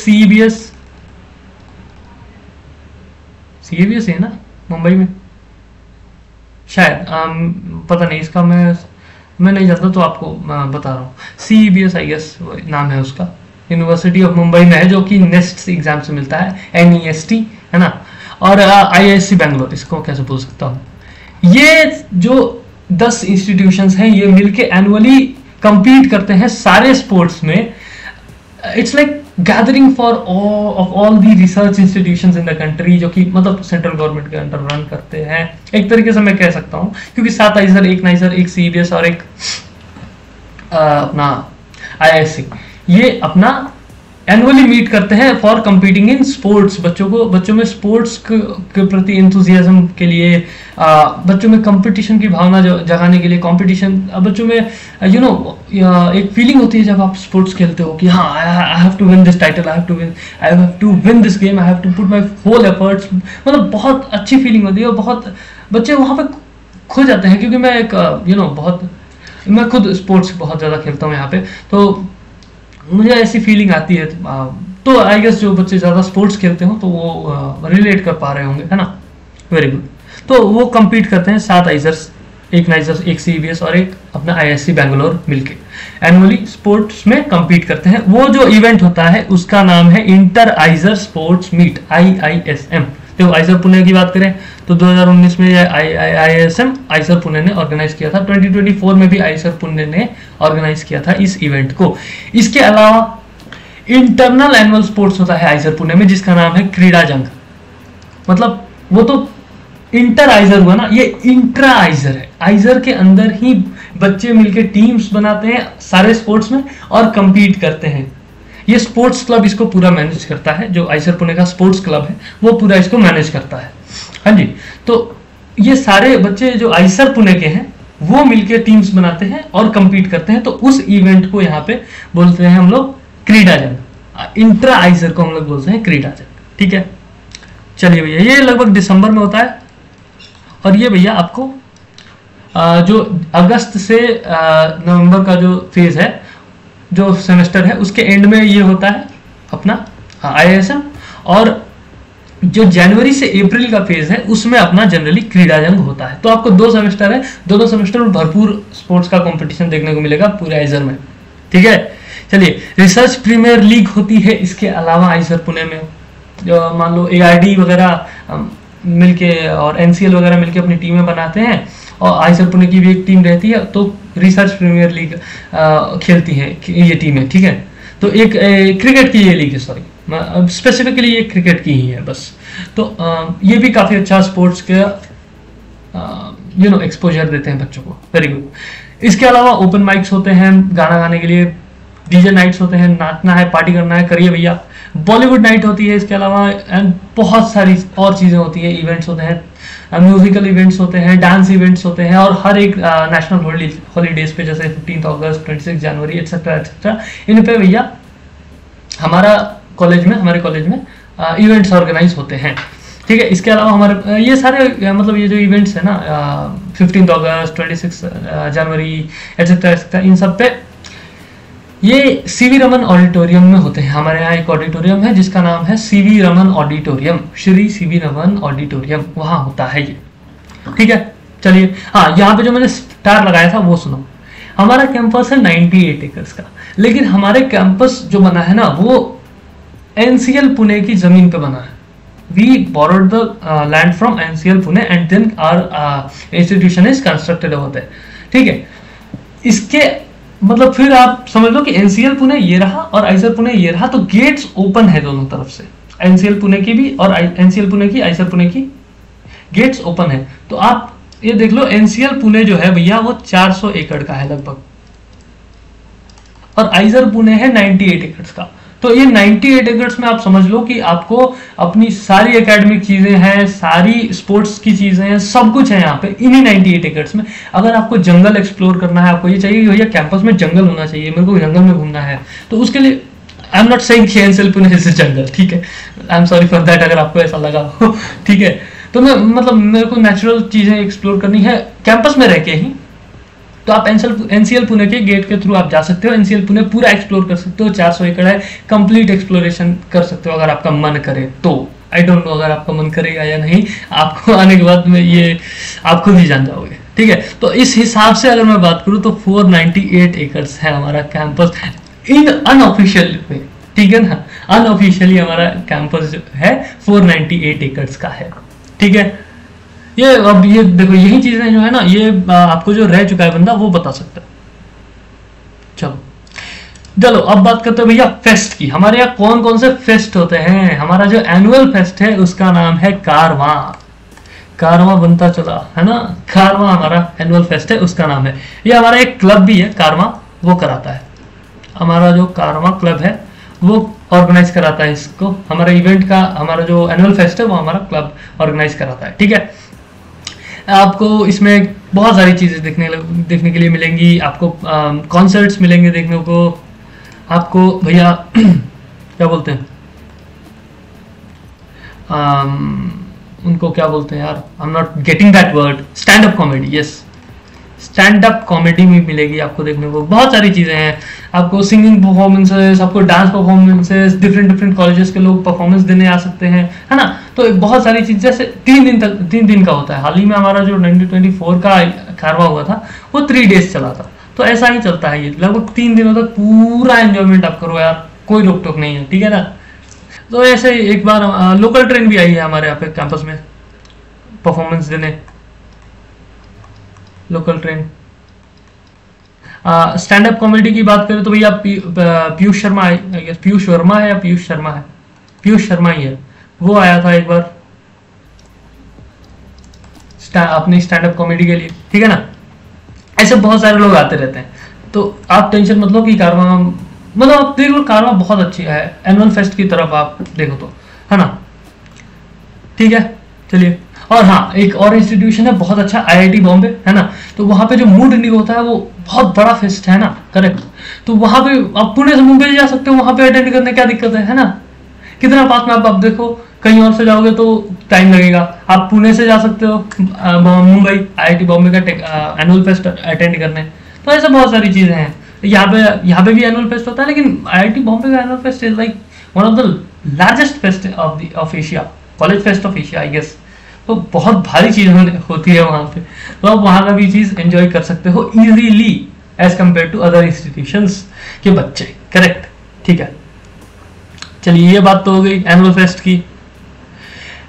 CEBS है ना मुंबई में शायद, पता नहीं, इसका मैं नहीं जानता तो आपको बता रहा हूँ। CEBS आई गेस नाम है उसका, यूनिवर्सिटी ऑफ मुंबई में है, जो कि नेस्ट एग्जाम से मिलता है, NEST, है ना। और IISc बैंगलोर, इसको कैसे बोल सकता हूँ। ये जो 10 इंस्टीट्यूशंस हैं ये मिलके एनुअली compete करते हैं सारे स्पोर्ट्स में। It's like gathering for all the research institutions in the country, जो कि मतलब सेंट्रल गवर्नमेंट के अंडर रन करते हैं एक तरीके से मैं कह सकता हूँ, क्योंकि 7 आइजर 1 नाइजर 1 CEBS और एक अपना IISc, ये अपना एनुअली मीट करते हैं फॉर कंपीटिंग इन स्पोर्ट्स। बच्चों में स्पोर्ट्स के प्रति एंथुजियाज्म के लिए, बच्चों में कंपटीशन की भावना जगाने के लिए, कंपटीशन बच्चों में एक फीलिंग होती है जब आप स्पोर्ट्स खेलते हो कि हाँ I have to win this title, I have to win this game, I have to put my whole efforts. मतलब बहुत अच्छी फीलिंग होती है और बहुत बच्चे वहाँ पे खो जाते हैं, क्योंकि मैं एक मैं खुद स्पोर्ट्स बहुत ज़्यादा खेलता हूँ यहाँ पे, तो मुझे ऐसी फीलिंग आती है। तो आई गेस जो बच्चे ज़्यादा स्पोर्ट्स खेलते हो तो वो रिलेट कर पा रहे होंगे, है ना। Very good. तो वो compete करते हैं 7 आइजर्स 1 नाइजर्स 1 CEBS और एक अपना IISc बैंगलोर मिलके एनुअली स्पोर्ट्स में compete करते हैं। वो जो इवेंट होता है उसका नाम है inter IISER sports meet, IISM। तो आइजर पुणे की बात करें तो 2019 में IISM आइजर पुणे ने ऑर्गेनाइज किया था, 2024 में भी आइजर पुणे ने ऑर्गेनाइज किया था इस इवेंट को। इसके अलावा इंटरनल एनुअल स्पोर्ट्स होता है आइजर पुणे में, जिसका नाम है क्रीड़ा जंग। मतलब वो तो इंटर आइजर हुआ ना, ये इंट्रा आइजर है। आइजर के अंदर ही बच्चे मिलकर टीम्स बनाते हैं सारे स्पोर्ट्स में और compete करते हैं। ये स्पोर्ट्स क्लब इसको पूरा मैनेज करता है, जो आइजर पुणे का स्पोर्ट्स क्लब है वो पूरा इसको मैनेज करता है। हाँ जी, तो ये सारे बच्चे जो आइजर पुणे के हैं वो मिलके टीम्स बनाते हैं और compete करते हैं। तो उस इवेंट को यहाँ पे बोलते हैं हम लोग क्रीड़ा जंग, इंट्रा आइजर को हम लोग बोलते हैं क्रीड़ा जंग, ठीक है। चलिए भैया, ये लगभग दिसंबर में होता है और ये भैया आपको जो अगस्त से नवंबर का जो फेज है, जो सेमेस्टर है, उसके एंड में ये होता है अपना IISM, और जो जनवरी से अप्रैल का फेज है उसमें अपना जनरली क्रीड़ा जंग होता है। तो आपको 2 सेमेस्टर है, दोनों सेमेस्टर में भरपूर स्पोर्ट्स का कंपटीशन देखने को मिलेगा पूरे आइजर में, ठीक है। चलिए, रिसर्च प्रीमियर लीग होती है इसके अलावा आइजर पुणे में। मान लो ARD वगैरह मिलके और NCL वगैरह मिलके अपनी टीमें बनाते हैं और आइजर पुणे की भी एक टीम रहती है, तो रिसर्च प्रीमियर लीग खेलती है ये टीमें, ठीक है। तो एक क्रिकेट की ये लीग है, सॉरी स्पेसिफिकली ये क्रिकेट की ही है बस। तो ये भी काफ़ी अच्छा स्पोर्ट्स के एक्सपोजर देते हैं बच्चों को। Very good. इसके अलावा ओपन माइक्स होते हैं गाना गाने के लिए, DJ नाइट्स होते हैं, नाचना है पार्टी करना है करिए भैया, बॉलीवुड नाइट होती है इसके अलावा, एंड बहुत सारी और चीज़ें होती है, इवेंट्स होते हैं, म्यूजिकल इवेंट्स होते हैं, डांस इवेंट्स होते हैं, और हर एक नेशनल हॉलीडेज पे जैसे 15 अगस्त 26 जनवरी एक्सेट्रा एक्सेट्रा, इन पे भैया हमारे कॉलेज में इवेंट्स ऑर्गेनाइज होते हैं, ठीक है। इसके अलावा हमारे ये सारे मतलब ये जो इवेंट्स है ना 15 अगस्त 26 जनवरी एक्सेट्रा एक्सेट्रा, इन सब पे ये CV रमन ऑडिटोरियम में होते हैं। हमारे यहाँ एक ऑडिटोरियम है जिसका नाम है CV Raman auditorium, Shri CV Raman auditorium, वहाँ होता है ये, ठीक है। चलिए, हाँ, यहाँ पे जो मैंने स्टार लगाया था वो सुनो। हमारा कैंपस है 98 एकर्स का, लेकिन हमारे कैंपस जो बना है ना वो NCL पुणे की जमीन पे बना है। We borrowed the land from NCL Pune and then our institution is constructed over there, ठीक है। इसके मतलब फिर आप समझ लो कि NCL पुणे ये रहा और आइजर पुणे ये रहा, तो गेट्स ओपन है दोनों तरफ से, NCL पुणे की भी और NCL पुणे की, आइजर पुणे की गेट्स ओपन है। तो आप ये देख लो NCL पुणे जो है भैया वो 400 एकड़ का है लगभग, और आइजर पुणे है 98 एकर्स का। तो ये 98 एकर्स में आप समझ लो कि आपको अपनी सारी एकेडमिक चीजें हैं, सारी स्पोर्ट्स की चीजें हैं, सब कुछ है यहाँ पे इन्हीं 98 एकर्स में। अगर आपको जंगल एक्सप्लोर करना है, आपको ये चाहिए कि भैया कैंपस में जंगल होना चाहिए, मेरे को जंगल में घूमना है, तो उसके लिए I am not saying NCL Pune is jungle, ठीक है, I am sorry for that अगर आपको ऐसा लगा हो, ठीक है। तो मैं मतलब मेरे को नेचुरल चीजें एक्सप्लोर करनी है कैंपस में रह के ही, तो आप एनसीएल पुणे के गेट के थ्रू आप जा सकते हो, एनसीएल पुणे पूरा एक्सप्लोर कर सकते हो, 400 एकड़ है, कंप्लीट एक्सप्लोरेशन कर सकते हो अगर आपका मन करे तो। आई डोंट नो अगर आपका मन करेगा या नहीं, आपको आने के बाद में ये आप खुद ही जान जाओगे, ठीक है। तो इस हिसाब से अगर मैं बात करूँ तो 498 एकर्स है हमारा कैंपस इन अनऑफिशियल वे, ठीक है ना, अनऑफिशियली हमारा कैंपस जो है 498 एकर्स का है, ठीक है। ये अब ये देखो यही चीजें जो है ना, ये आपको जो रह चुका है बंदा वो बता सकता है। चलो अब बात करते हैं भैया फेस्ट की। हमारे यहाँ कौन कौन से फेस्ट होते हैं। हमारा जो एनुअल फेस्ट है उसका नाम है कारवां। कारवां बनता चला है ना, कारवां हमारा एनुअल फेस्ट है, उसका नाम है। ये हमारा एक क्लब भी है कारवां, वो कराता है। हमारा जो कारवां क्लब है वो ऑर्गेनाइज कराता है इसको, हमारा इवेंट का, हमारा जो एनुअल फेस्ट है वो हमारा क्लब ऑर्गेनाइज कराता है, ठीक है। आपको इसमें बहुत सारी चीजें देखने के लिए मिलेंगी। आपको कॉन्सर्ट्स मिलेंगे देखने को, आपको भैया क्या बोलते हैं, उनको क्या बोलते हैं यार, आई am not getting that word, stand up comedy, yes, stand up comedy भी मिलेगी आपको देखने को। बहुत सारी चीजें हैं, आपको सिंगिंग परफॉर्मेंसेस, आपको डांस परफॉर्मेंसेस, डिफरेंट कॉलेजेस के लोग परफॉर्मेंस देने आ सकते हैं, है ना। तो बहुत सारी चीज, जैसे 3 दिन का होता है। हाल ही में हमारा जो 1924 का कारवा हुआ था वो 3 डेज चला था। तो ऐसा ही चलता है ये, लगभग 3 दिनों तक पूरा एंजॉयमेंट आप करो यार, कोई रोक टोक नहीं है, ठीक है ना। तो ऐसे एक बार लोकल ट्रेन भी आई है हमारे यहाँ पे कैंपस में परफॉर्मेंस देने, local train. Stand up comedy की बात करें तो भैया पीयूष शर्मा है, पीयूष वर्मा है या पीयूष शर्मा है, पीयूष शर्मा ही है, वो आया था एक बार अपनी स्टैंड अप कॉमेडी के लिए, ठीक है ना। ऐसे बहुत सारे लोग आते रहते हैं, तो आप टेंशन मत लो कि कारवां, मतलब आप देख लो कारवां बहुत अच्छी है, एनुअल फेस्ट की तरफ आप देखो तो, है ना, ठीक है। चलिए, और हाँ एक और इंस्टीट्यूशन है बहुत अच्छा, आईआईटी बॉम्बे, है ना। तो वहां पे जो मूड इंडिगो होता है वो बहुत बड़ा फेस्ट है ना, करेक्ट। तो वहां पे आप पुणे से मुंबई जा सकते हो, वहां पे अटेंड करने क्या दिक्कत है ना, कितना पास में। आप देखो कहीं और से जाओगे तो टाइम लगेगा, आप पुणे से जा सकते हो मुंबई आईआईटी बॉम्बे का एनुअल फेस्ट अटेंड करने। तो ऐसे बहुत सारी चीजें हैं। यहाँ पे भी एनुअल फेस्ट होता है, लेकिन आईआईटी बॉम्बे का annual fest is like one of the largest fest of Asia, college fest of Asia I guess. तो बहुत भारी चीज होती है वहां पे, तो आप वहां का भी चीज एंजॉय कर सकते हो easily as compared to other institutions के बच्चे, करेक्ट, ठीक है। चलिए ये बात तो हो गई एनुअल फेस्ट की।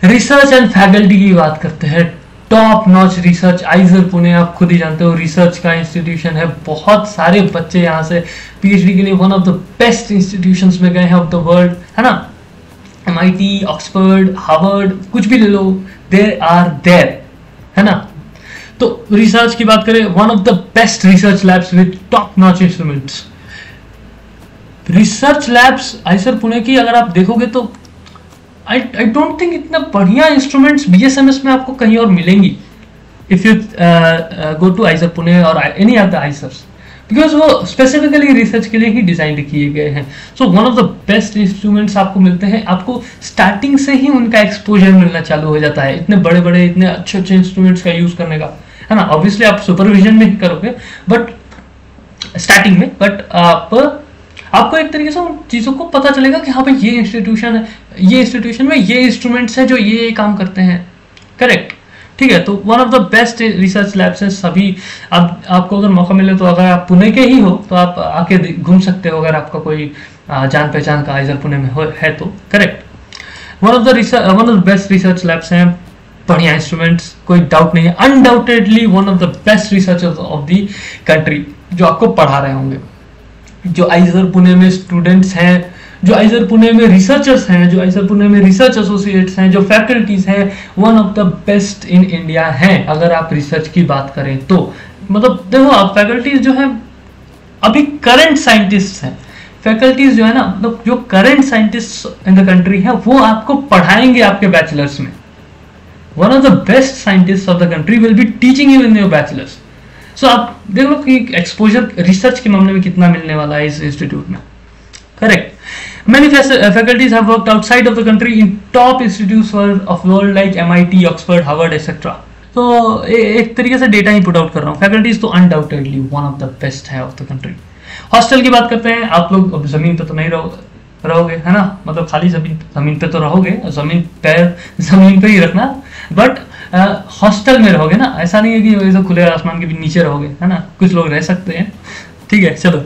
रिसर्च एंड फैकल्टी की बात करते हैं। टॉप नॉच रिसर्च, आइजर पुणे आप खुद ही जानते हो रिसर्च का इंस्टीट्यूशन है। बहुत सारे बच्चे यहाँ से पीएचडी के लिए one of the best institutions में गए हैं ऑफ द वर्ल्ड, है ना। MIT, ऑक्सफोर्ड, हार्वर्ड, कुछ भी ले लो, दे आर देयर, है ना। तो रिसर्च की बात करें, one of the best research labs with top notch instruments. Research labs आइजर Pune की अगर आप देखोगे तो आई डोंट थिंक इतना बढ़िया इंस्ट्रूमेंट्स BSMS में आपको कहीं और मिलेंगी if you go to IISER Pune और any of the IISERs, because वो स्पेसिफिकली रिसर्च के लिए ही डिजाइन किए गए हैं। So one of the best instruments आपको मिलते हैं, आपको स्टार्टिंग से ही उनका एक्सपोजर मिलना चालू हो जाता है, इतने बड़े बड़े इतने अच्छे अच्छे इंस्ट्रूमेंट्स का यूज करने का, है ना। ऑब्वियसली आप सुपरविजन में ही करोगे बट स्टार्टिंग में, बट आपको एक तरीके से उन चीज़ों को पता चलेगा कि हाँ भाई ये इंस्टीट्यूशन है, ये इंस्टीट्यूशन में ये इंस्ट्रूमेंट्स हैं जो ये काम करते हैं, करेक्ट, ठीक है। तो one of the best research labs है सभी। आपको अगर मौका मिले तो अगर आप पुणे के ही हो तो आप आके घूम सकते हो, अगर आपका कोई जान पहचान का आइजर पुणे में है तो, correct. One of the best research labs हैं, बढ़िया इंस्ट्रूमेंट्स, कोई डाउट नहीं है। Undoubtedly one of the best researchers of the country जो आपको पढ़ा रहे होंगे, जो आइजर पुणे में स्टूडेंट्स हैं, जो आइजर पुणे में रिसर्चर्स हैं, जो आइजर पुणे में रिसर्च एसोसिएट्स हैं, जो फैकल्टीज हैं, one of the best in India हैं अगर आप रिसर्च की बात करें तो। मतलब देखो आप फैकल्टीज जो हैं अभी करंट साइंटिस्ट हैं, फैकल्टीज जो है ना, मतलब जो current scientist in the country है, वो आपको पढ़ाएंगे आपके बैचलर्स में। One of the best scientist of the country will be teaching you in your bachelors. So आप देख लो कि एक्सपोजर रिसर्च के मामले में कितना मिलने वाला है इस इंस्टीट्यूट में। Correct. Many faculties have worked outside of the country in top institutes of world like MIT, Oxford, Harvard, etc. तो एक तरीके से डेटा ही पुट आउट कर रहा हूँ। फैकल्टीज तो undoubtedly one of the best है ऑफ द कंट्री। हॉस्टल की बात करते हैं। आप लोग अब जमीन पे तो नहीं रहोगे, है ना, मतलब खाली जमीन पे तो रहोगे, जमीन पे ही रखना, बट हॉस्टल में रहोगे ना। ऐसा नहीं है कि वैसे खुले आसमान के भी नीचे रहोगे, है ना, कुछ लोग रह सकते हैं। ठीक है, चलो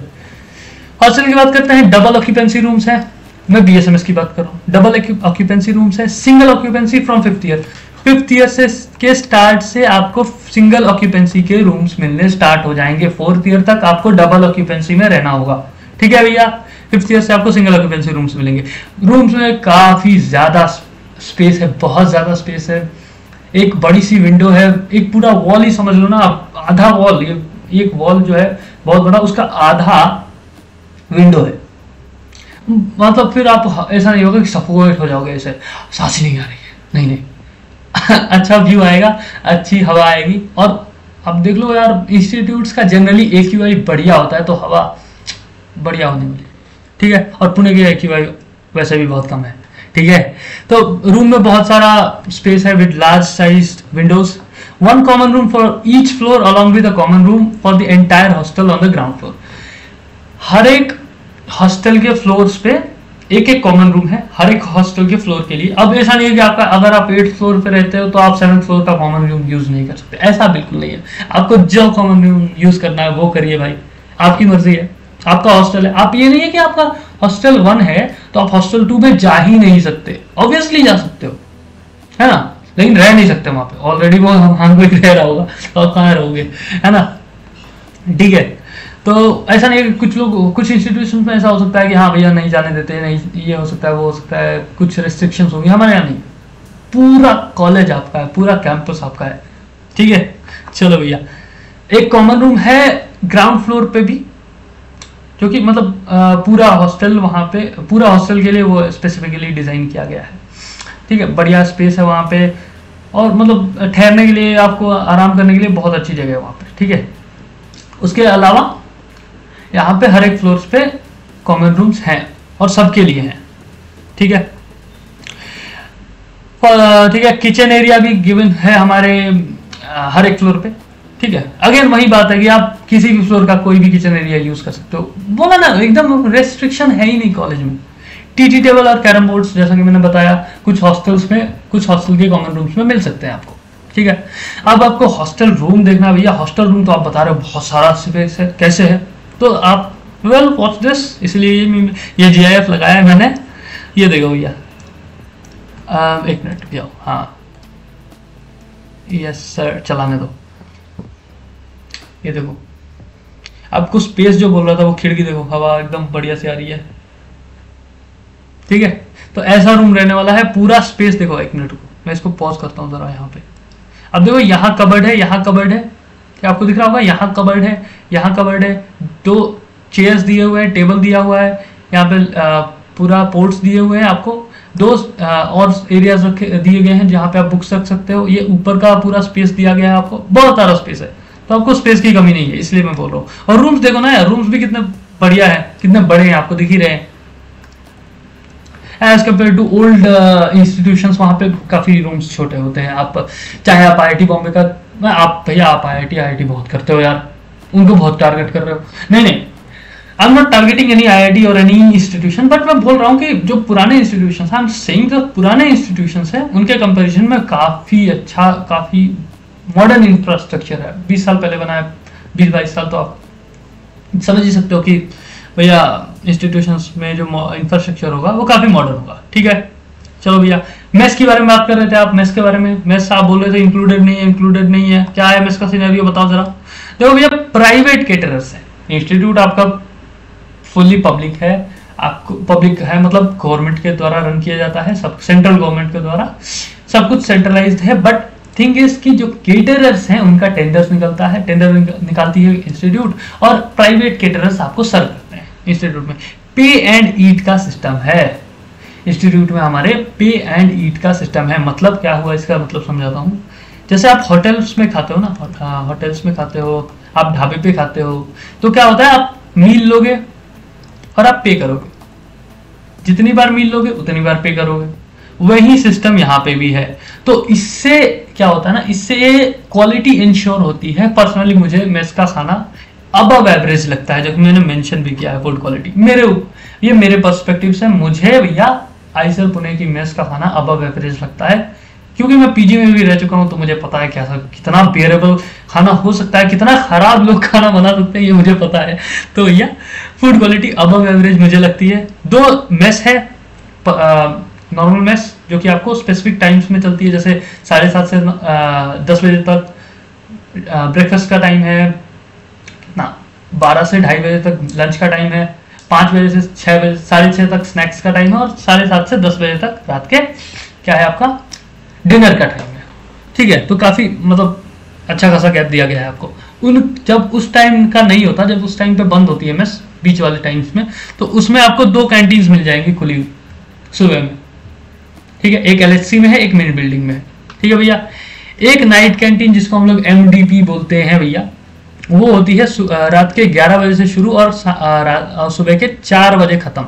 हॉस्टल की बात करते हैं। डबल ऑक्यूपेंसी रूम्स है, मैं BSMS की बात कर रहा हूँ। डबल ऑक्यूपेंसी रूम्स है, single occupancy from 5th year. 5th year से के स्टार्ट से आपको सिंगल ऑक्यूपेंसी के रूम्स मिलने स्टार्ट हो जाएंगे। 4th ईयर तक आपको डबल ऑक्यूपेंसी में रहना होगा। ठीक है भैया, 5th ईयर से आपको सिंगल ऑक्यूपेंसी रूम्स मिलेंगे। रूम्स में काफी ज्यादा स्पेस है, बहुत ज्यादा स्पेस है। एक बड़ी सी विंडो है, एक पूरा वॉल ही समझ लो ना आप, आधा वॉल, एक वॉल जो है बहुत बड़ा, उसका आधा विंडो है। मतलब फिर आप ऐसा नहीं होगा कि सफोकेट हो जाओगे, ऐसे सांस ही नहीं आ रही है, नहीं नहीं अच्छा व्यू आएगा, अच्छी हवा आएगी। और अब देख लो यार, इंस्टीट्यूट्स का जनरली AQI बढ़िया होता है, तो हवा बढ़िया होने वाली। ठीक है, और पुणे की AQI वैसे भी बहुत कम है। ठीक है, तो रूम में बहुत सारा स्पेस है with large sized windows. One common room for each floor along with a common room for the entire hostel on the ground floor. हर एक हॉस्टल के फ्लोर्स पे एक एक कॉमन रूम है, हर एक हॉस्टल के फ्लोर के लिए। अब ऐसा नहीं है कि आपका, अगर आप 8th फ्लोर पे रहते हो तो आप 7th फ्लोर का कॉमन रूम यूज नहीं कर सकते, ऐसा बिल्कुल नहीं है। आपको जो कॉमन रूम यूज करना है वो करिए भाई, आपकी मर्जी है, आपका हॉस्टल है। आप ये नहीं है कि आपका हॉस्टल 1 है तो आप हॉस्टल 2 में जा ही नहीं सकते। ऑब्वियसली जा सकते हो, है ना, लेकिन रह नहीं सकते वहां पे। ऑलरेडी वो हम कोई रह रहा होगा तो आप कहाँ रहोगे, है ना। ठीक है, तो ऐसा नहीं है कि कुछ लोग, कुछ इंस्टीट्यूशन में ऐसा हो सकता है कि हाँ भैया नहीं जाने देते, नहीं ये हो सकता है, वो हो सकता है, कुछ रेस्ट्रिक्शंस होंगी। हमारे यहाँ नहीं, पूरा कॉलेज आपका है, पूरा कैंपस आपका है। ठीक है, चलो भैया, एक कॉमन रूम है ग्राउंड फ्लोर पे भी, जो कि मतलब पूरा हॉस्टल वहाँ पे, पूरा हॉस्टल के लिए वो स्पेसिफिकली डिजाइन किया गया है। ठीक है, बढ़िया स्पेस है वहाँ पे, और मतलब ठहरने के लिए, आपको आराम करने के लिए बहुत अच्छी जगह है वहाँ पे। ठीक है, उसके अलावा यहाँ पे हर एक फ्लोर्स पे कॉमन रूम्स हैं और सबके लिए हैं। ठीक है, ठीक है, किचन एरिया भी गिवन है हमारे हर एक फ्लोर पे। ठीक है, अगेन वही बात है कि आप किसी भी फ्लोर का कोई भी किचन एरिया यूज कर सकते हो। बोला ना, एकदम रेस्ट्रिक्शन है ही नहीं कॉलेज में। TT टेबल और कैरम बोर्ड्स, जैसा कि मैंने बताया, कुछ हॉस्टल्स में, कुछ हॉस्टल के कॉमन रूम्स में मिल सकते हैं आपको। ठीक है, अब आपको हॉस्टल रूम देखना भैया। हॉस्टल रूम तो आप बता रहे हो बहुत सारा स्पेस है, कैसे है, तो आप वेल वॉच दिस, इसलिए ये GIF लगाया है मैंने। ये देखो भैया, एक मिनट जाओ, हाँ यस सर, चलाने दो। ये देखो, आपको स्पेस जो बोल रहा था वो खिड़की देखो, हवा एकदम बढ़िया से आ रही है। ठीक है, तो ऐसा रूम रहने वाला है। पूरा स्पेस देखो, एक मिनट को मैं इसको पॉज करता हूँ जरा यहाँ पे। अब देखो, यहाँ कबर्ड है, यहाँ कबर्ड है, क्या आपको दिख रहा होगा, यहाँ कबर्ड है, यहाँ कबर्ड है, 2 चेयर्स दिए हुए हैं, टेबल दिया हुआ है, यहाँ पे पूरा पोर्ट्स दिए हुए हैं आपको। 2 और एरियाज रखे दिए गए हैं जहाँ पे आप बुक्स रख सकते हो। ये ऊपर का पूरा स्पेस दिया गया है आपको, बहुत सारा स्पेस है, तो आपको स्पेस की कमी नहीं है, इसलिए मैं बोल रहा हूँ। और रूम्स देखो ना यार, रूम्स भी कितने बढ़िया है, कितने बड़े हैं, आपको दिख ही रहे हैं। As compared to old institutions, वहाँ पे काफी रूम्स छोटे होते हैं। आप चाहे आप IIT बॉम्बे का, आप भैया आप IIT बहुत करते हो यार, उनको बहुत टारगेट कर रहे हो। नहीं, आई am not targeting any IIT और एनी इंस्टीट्यूशन, बट मैं बोल रहा हूँ कि जो पुराने इंस्टीट्यूशंस हैं, आई एम सेइंग जो पुराने इंस्टीट्यूशंस हैं, उनके कंपैरिजन में काफी अच्छा, काफी मॉडर्न इंफ्रास्ट्रक्चर है। 20 साल पहले बनाया, 20-22 साल, तो आप समझ ही सकते हो कि भैया इंस्टीट्यूशंस में जो इंफ्रास्ट्रक्चर होगा वो काफी मॉडर्न होगा। ठीक है, चलो भैया, मेस के बारे में बात कर रहे थे आप। मेस के बारे में, मेस आप बोल रहे थे इंक्लूडेड नहीं है, क्या है मेस का सिनेरियो, बताओ जरा। देखो भैया, प्राइवेट केटरर्स है, इंस्टीट्यूट आपका फुल्ली पब्लिक है, आपको पब्लिक है मतलब गवर्नमेंट के द्वारा रन किया जाता है, सब सेंट्रल गवर्नमेंट के द्वारा, सब कुछ सेंट्रलाइज्ड है। बट थिंग इज कि जो केटरर्स हैं उनका टेंडर्स निकलता है, टेंडर निकालती है इंस्टीट्यूट, और प्राइवेट केटरर्स आपको सर्व करते हैं इंस्टीट्यूट में। पे एंड ईट का सिस्टम है इंस्टीट्यूट में, हमारे पे एंड ईट का सिस्टम है। मतलब क्या हुआ, इसका मतलब समझाता हूँ। जैसे आप होटल्स में खाते हो ना, होटल्स में खाते हो, आप ढाबे पे खाते हो, तो क्या होता है, आप मील लोगे और आप पे करोगे, जितनी बार मील लोगे उतनी बार पे करोगे। वही सिस्टम यहाँ पे भी है। तो इससे क्या होता है ना, इससे क्वालिटी इंश्योर होती है। पर्सनली मुझे मेस का खाना अबव एवरेज लगता है, जो कि मैंने मेंशन भी किया है फूड क्वालिटी। ये मेरे पर्सपेक्टिव से मुझे भैया आईसर पुणे की मेस का खाना अबव एवरेज लगता है, क्योंकि मैं पीजी में भी रह चुका हूं, तो मुझे पता है कैसा कितना बेरेबल खाना हो सकता है, कितना खराब लोग खाना बना सकते हैं, ये मुझे पता है। तो भैया फूड क्वालिटी अबव एवरेज मुझे लगती है। 2 मेस है, नॉर्मल मेस जो कि आपको स्पेसिफिक टाइम्स में चलती है, जैसे 7:30 से 10 बजे तक ब्रेकफास्ट का टाइम है ना, 12 से 2:30 बजे तक लंच का टाइम है, 5 बजे से 6 बजे 6:30 तक स्नैक्स का टाइम है, और 7:30 से 10 बजे तक रात के क्या है आपका डिनर का टाइम है। ठीक है, तो काफी मतलब अच्छा खासा गैप दिया गया है आपको। जब उस टाइम का नहीं होता, जब उस टाइम पे बंद होती है मेस बीच वाले टाइम्स में, तो उसमें आपको 2 कैंटीन्स मिल जाएंगी खुली हुई सुबह में। ठीक है, एक एलएचसी में है, एक मेन बिल्डिंग में है। ठीक है भैया, एक नाइट कैंटीन जिसको हम लोग एमडीपी बोलते हैं भैया, वो होती है रात के 11 बजे से शुरू और सुबह के 4 बजे खत्म।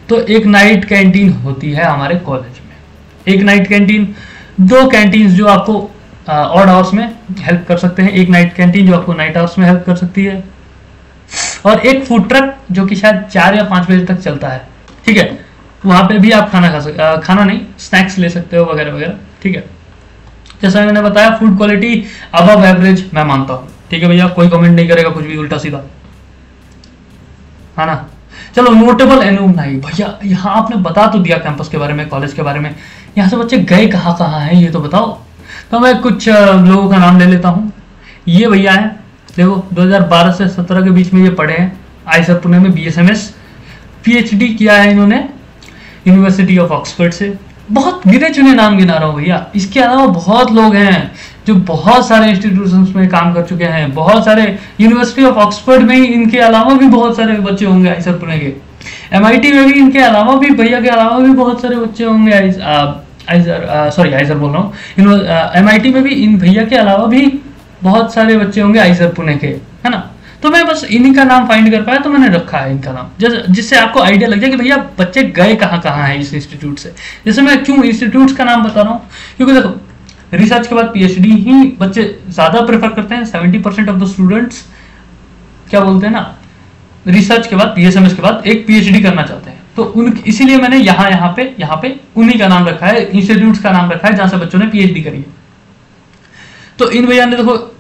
तो एक नाइट कैंटीन होती है हमारे कॉलेज में। एक नाइट कैंटीन, 2 कैंटीन जो आपको ऑड आवर्स में हेल्प कर सकते हैं, एक नाइट कैंटीन जो आपको नाइट आवर्स में हेल्प कर सकती है, और एक फूड ट्रक जो कि शायद 4 या 5 बजे तक चलता है। ठीक है, वहां पे भी आप खाना खा सकते, खाना नहीं स्नैक्स ले सकते हो वगैरह वगैरह। ठीक है, जैसा मैंने बताया फूड क्वालिटी अबव एवरेज मैं मानता हूँ। ठीक है भैया, कोई कमेंट नहीं करेगा कुछ भी उल्टा सीधा, है ना। चलो, नोटेबल एलुमनाई भैया, यहाँ आपने बता तो दिया कैंपस के बारे में, कॉलेज के बारे में, यहाँ से बच्चे गए कहाँ कहाँ हैं ये तो बताओ। तो मैं कुछ लोगों का नाम ले लेता हूँ। ये भैया है, देखो 2012 से 17 के बीच में ये पढ़े हैं आईसर पुणे में, BSMS PhD किया है इन्होंने यूनिवर्सिटी ऑफ ऑक्सफोर्ड से। बहुत गिने चुने नाम गिना रहा हूँ भैया, इसके अलावा बहुत लोग हैं जो बहुत सारे इंस्टीट्यूशंस में काम कर चुके हैं, बहुत सारे यूनिवर्सिटी ऑफ ऑक्सफोर्ड में ही इनके अलावा भी बहुत सारे बच्चे होंगे आईसर पुणे के, MIT में भी इनके अलावा भी, भैया के अलावा भी बहुत सारे बच्चे होंगे आईसर बोल रहा हूँ, MIT में भी इन भैया के अलावा भी बहुत सारे बच्चे होंगे आईसर पुणे के, है ना। तो मैं बस इन्हीं का नाम फाइंड कर पाया, तो मैंने रखा है इनका नाम, जिससे आपको आइडिया लग जाए कि भैया बच्चे गए कहाँ कहाँ हैं इस इंस्टीट्यूट से। जैसे मैं क्यों इंस्टीट्यूट्स का नाम बता रहा हूँ, क्योंकि देखो रिसर्च के बाद PhD ही बच्चे ज्यादा प्रेफर करते हैं। 70% ऑफ द स्टूडेंट्स क्या बोलते हैं ना, रिसर्च के बाद BSMS के बाद एक PhD करना चाहते हैं। तो इसीलिए मैंने यहाँ पे उन्हीं का नाम रखा है, इंस्टीट्यूट्स का नाम रखा है जहां से बच्चों ने PhD करी है। तो इन भैया ने देखो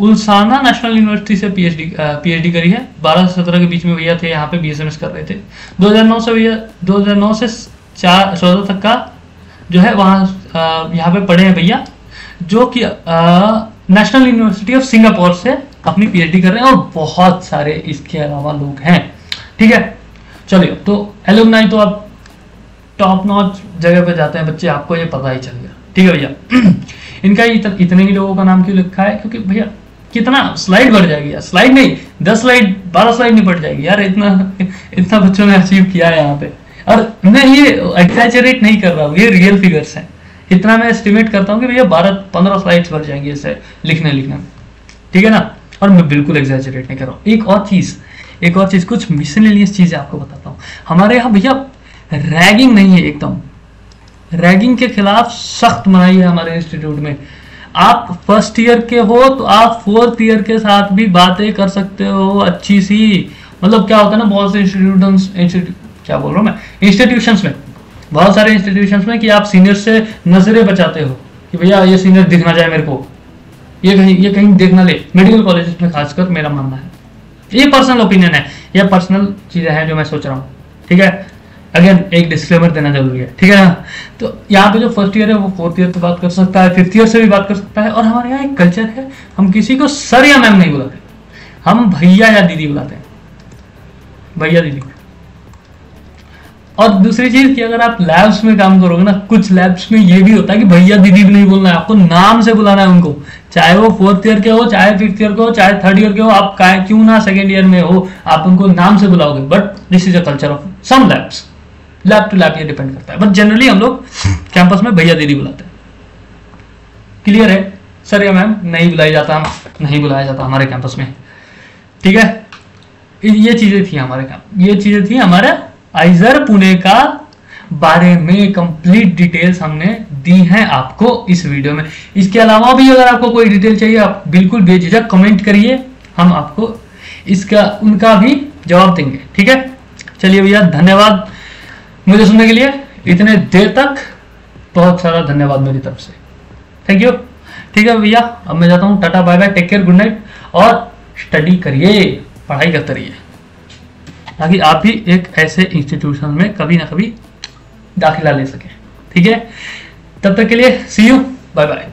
उल्साना नेशनल यूनिवर्सिटी से PhD करी है। 12 से 17 के बीच में भैया थे, यहाँ पे BSMS कर रहे थे। 2009 से 14 तक का जो है वहाँ यहाँ पे पढ़े हैं भैया, जो कि नेशनल यूनिवर्सिटी ऑफ सिंगापुर से अपनी PhD कर रहे हैं, और बहुत सारे इसके अलावा लोग हैं। ठीक है, चलिए, तो एलुमनाई तो आप टॉप नॉच जगह पे जाते हैं बच्चे, आपको ये पता ही चल गया। ठीक है भैया, इनका इतने ही लोगों का नाम क्यों लिखा है, क्योंकि भैया कितना स्लाइड बढ़ जाएगी यार, स्लाइड नहीं 10 स्लाइड 12 स्लाइड नहीं बढ़ जाएगी यार, इतना बच्चों ने अचीव किया है यहाँ पे। और मैं ये एग्जैजरेट नहीं कर रहा हूँ, ये रियल फिगर्स हैं। इतना मैं एस्टिमेट करता हूँ कि भैया 12-15 स्लाइड्स बढ़ जाएंगे इसे लिखने में। ठीक है ना, और मैं बिल्कुल एग्जैजरेट नहीं कर रहा हूँ। एक और चीज कुछ मिसलेनियस चीजें आपको बताता हूँ। हमारे यहाँ भैया रैगिंग नहीं है, एकदम रैगिंग के खिलाफ सख्त मनाही है हमारे इंस्टीट्यूट में। आप फर्स्ट ईयर के हो तो आप 4th ईयर के साथ भी बातें कर सकते हो अच्छी सी। मतलब क्या होता है ना, बहुत से इंस्टीट्यूशंस में बहुत सारे इंस्टीट्यूशंस में कि आप सीनियर से नजरें बचाते हो कि भैया ये सीनियर दिख ना जाए मेरे को, ये कहीं देख ना ले। मेडिकल कॉलेज में खासकर मेरा मानना है, ये पर्सनल ओपिनियन है, ये पर्सनल चीजें हैं जो मैं सोच रहा हूँ। ठीक है, अगेन एक डिस्क्लेमर देना जरूरी है। ठीक है ना, तो यहाँ पे जो फर्स्ट ईयर है वो 4th ईयर पे बात कर सकता है, 5th ईयर से भी बात कर सकता है। और हमारे यहाँ एक कल्चर है, हम किसी को सर या मैम नहीं बुलाते, हम भैया या दीदी बुलाते हैं, भैया दीदी। और दूसरी चीज कि अगर आप लैब्स में काम करोगे ना, कुछ लैब्स में ये भी होता है कि भैया दीदी भी नहीं बोलना है, आपको नाम से बुलाना है उनको, चाहे वो 4th ईयर के हो, चाहे 5th ईयर के हो, चाहे 3rd ईयर के हो, आप क्यों ना 2nd ईयर में हो, आप उनको नाम से बुलाओगे। But this is a culture of some labs, lab to lab ये डिपेंड करता है। बट जनरली हम लोग कैंपस में भैया दीदी बुलाते हैं। क्लियर है सर या मैम? नहीं बुलाया जाता हमारे कैंपस में, ठीक है। ये चीजें थी हमारे आइजर पुणे का बारे में कंप्लीट डिटेल्स हमने दी हैं आपको इस वीडियो में। इसके अलावा भी अगर आपको कोई डिटेल चाहिए, आप बिल्कुल बेझिझक कमेंट करिए, हम आपको उनका भी जवाब देंगे, ठीक है। चलिए भैया, धन्यवाद मुझे सुनने के लिए इतने देर तक, बहुत सारा धन्यवाद मेरी तरफ से, थैंक यू। ठीक है भैया, अब मैं जाता हूँ, tata bye bye, take care, good night, और स्टडी करिए, पढ़ाई करते रहिए, ताकि आप भी एक ऐसे इंस्टीट्यूशन में कभी ना कभी दाखिला ले सके, ठीक है। तब तक के लिए सी यू, बाय बाय।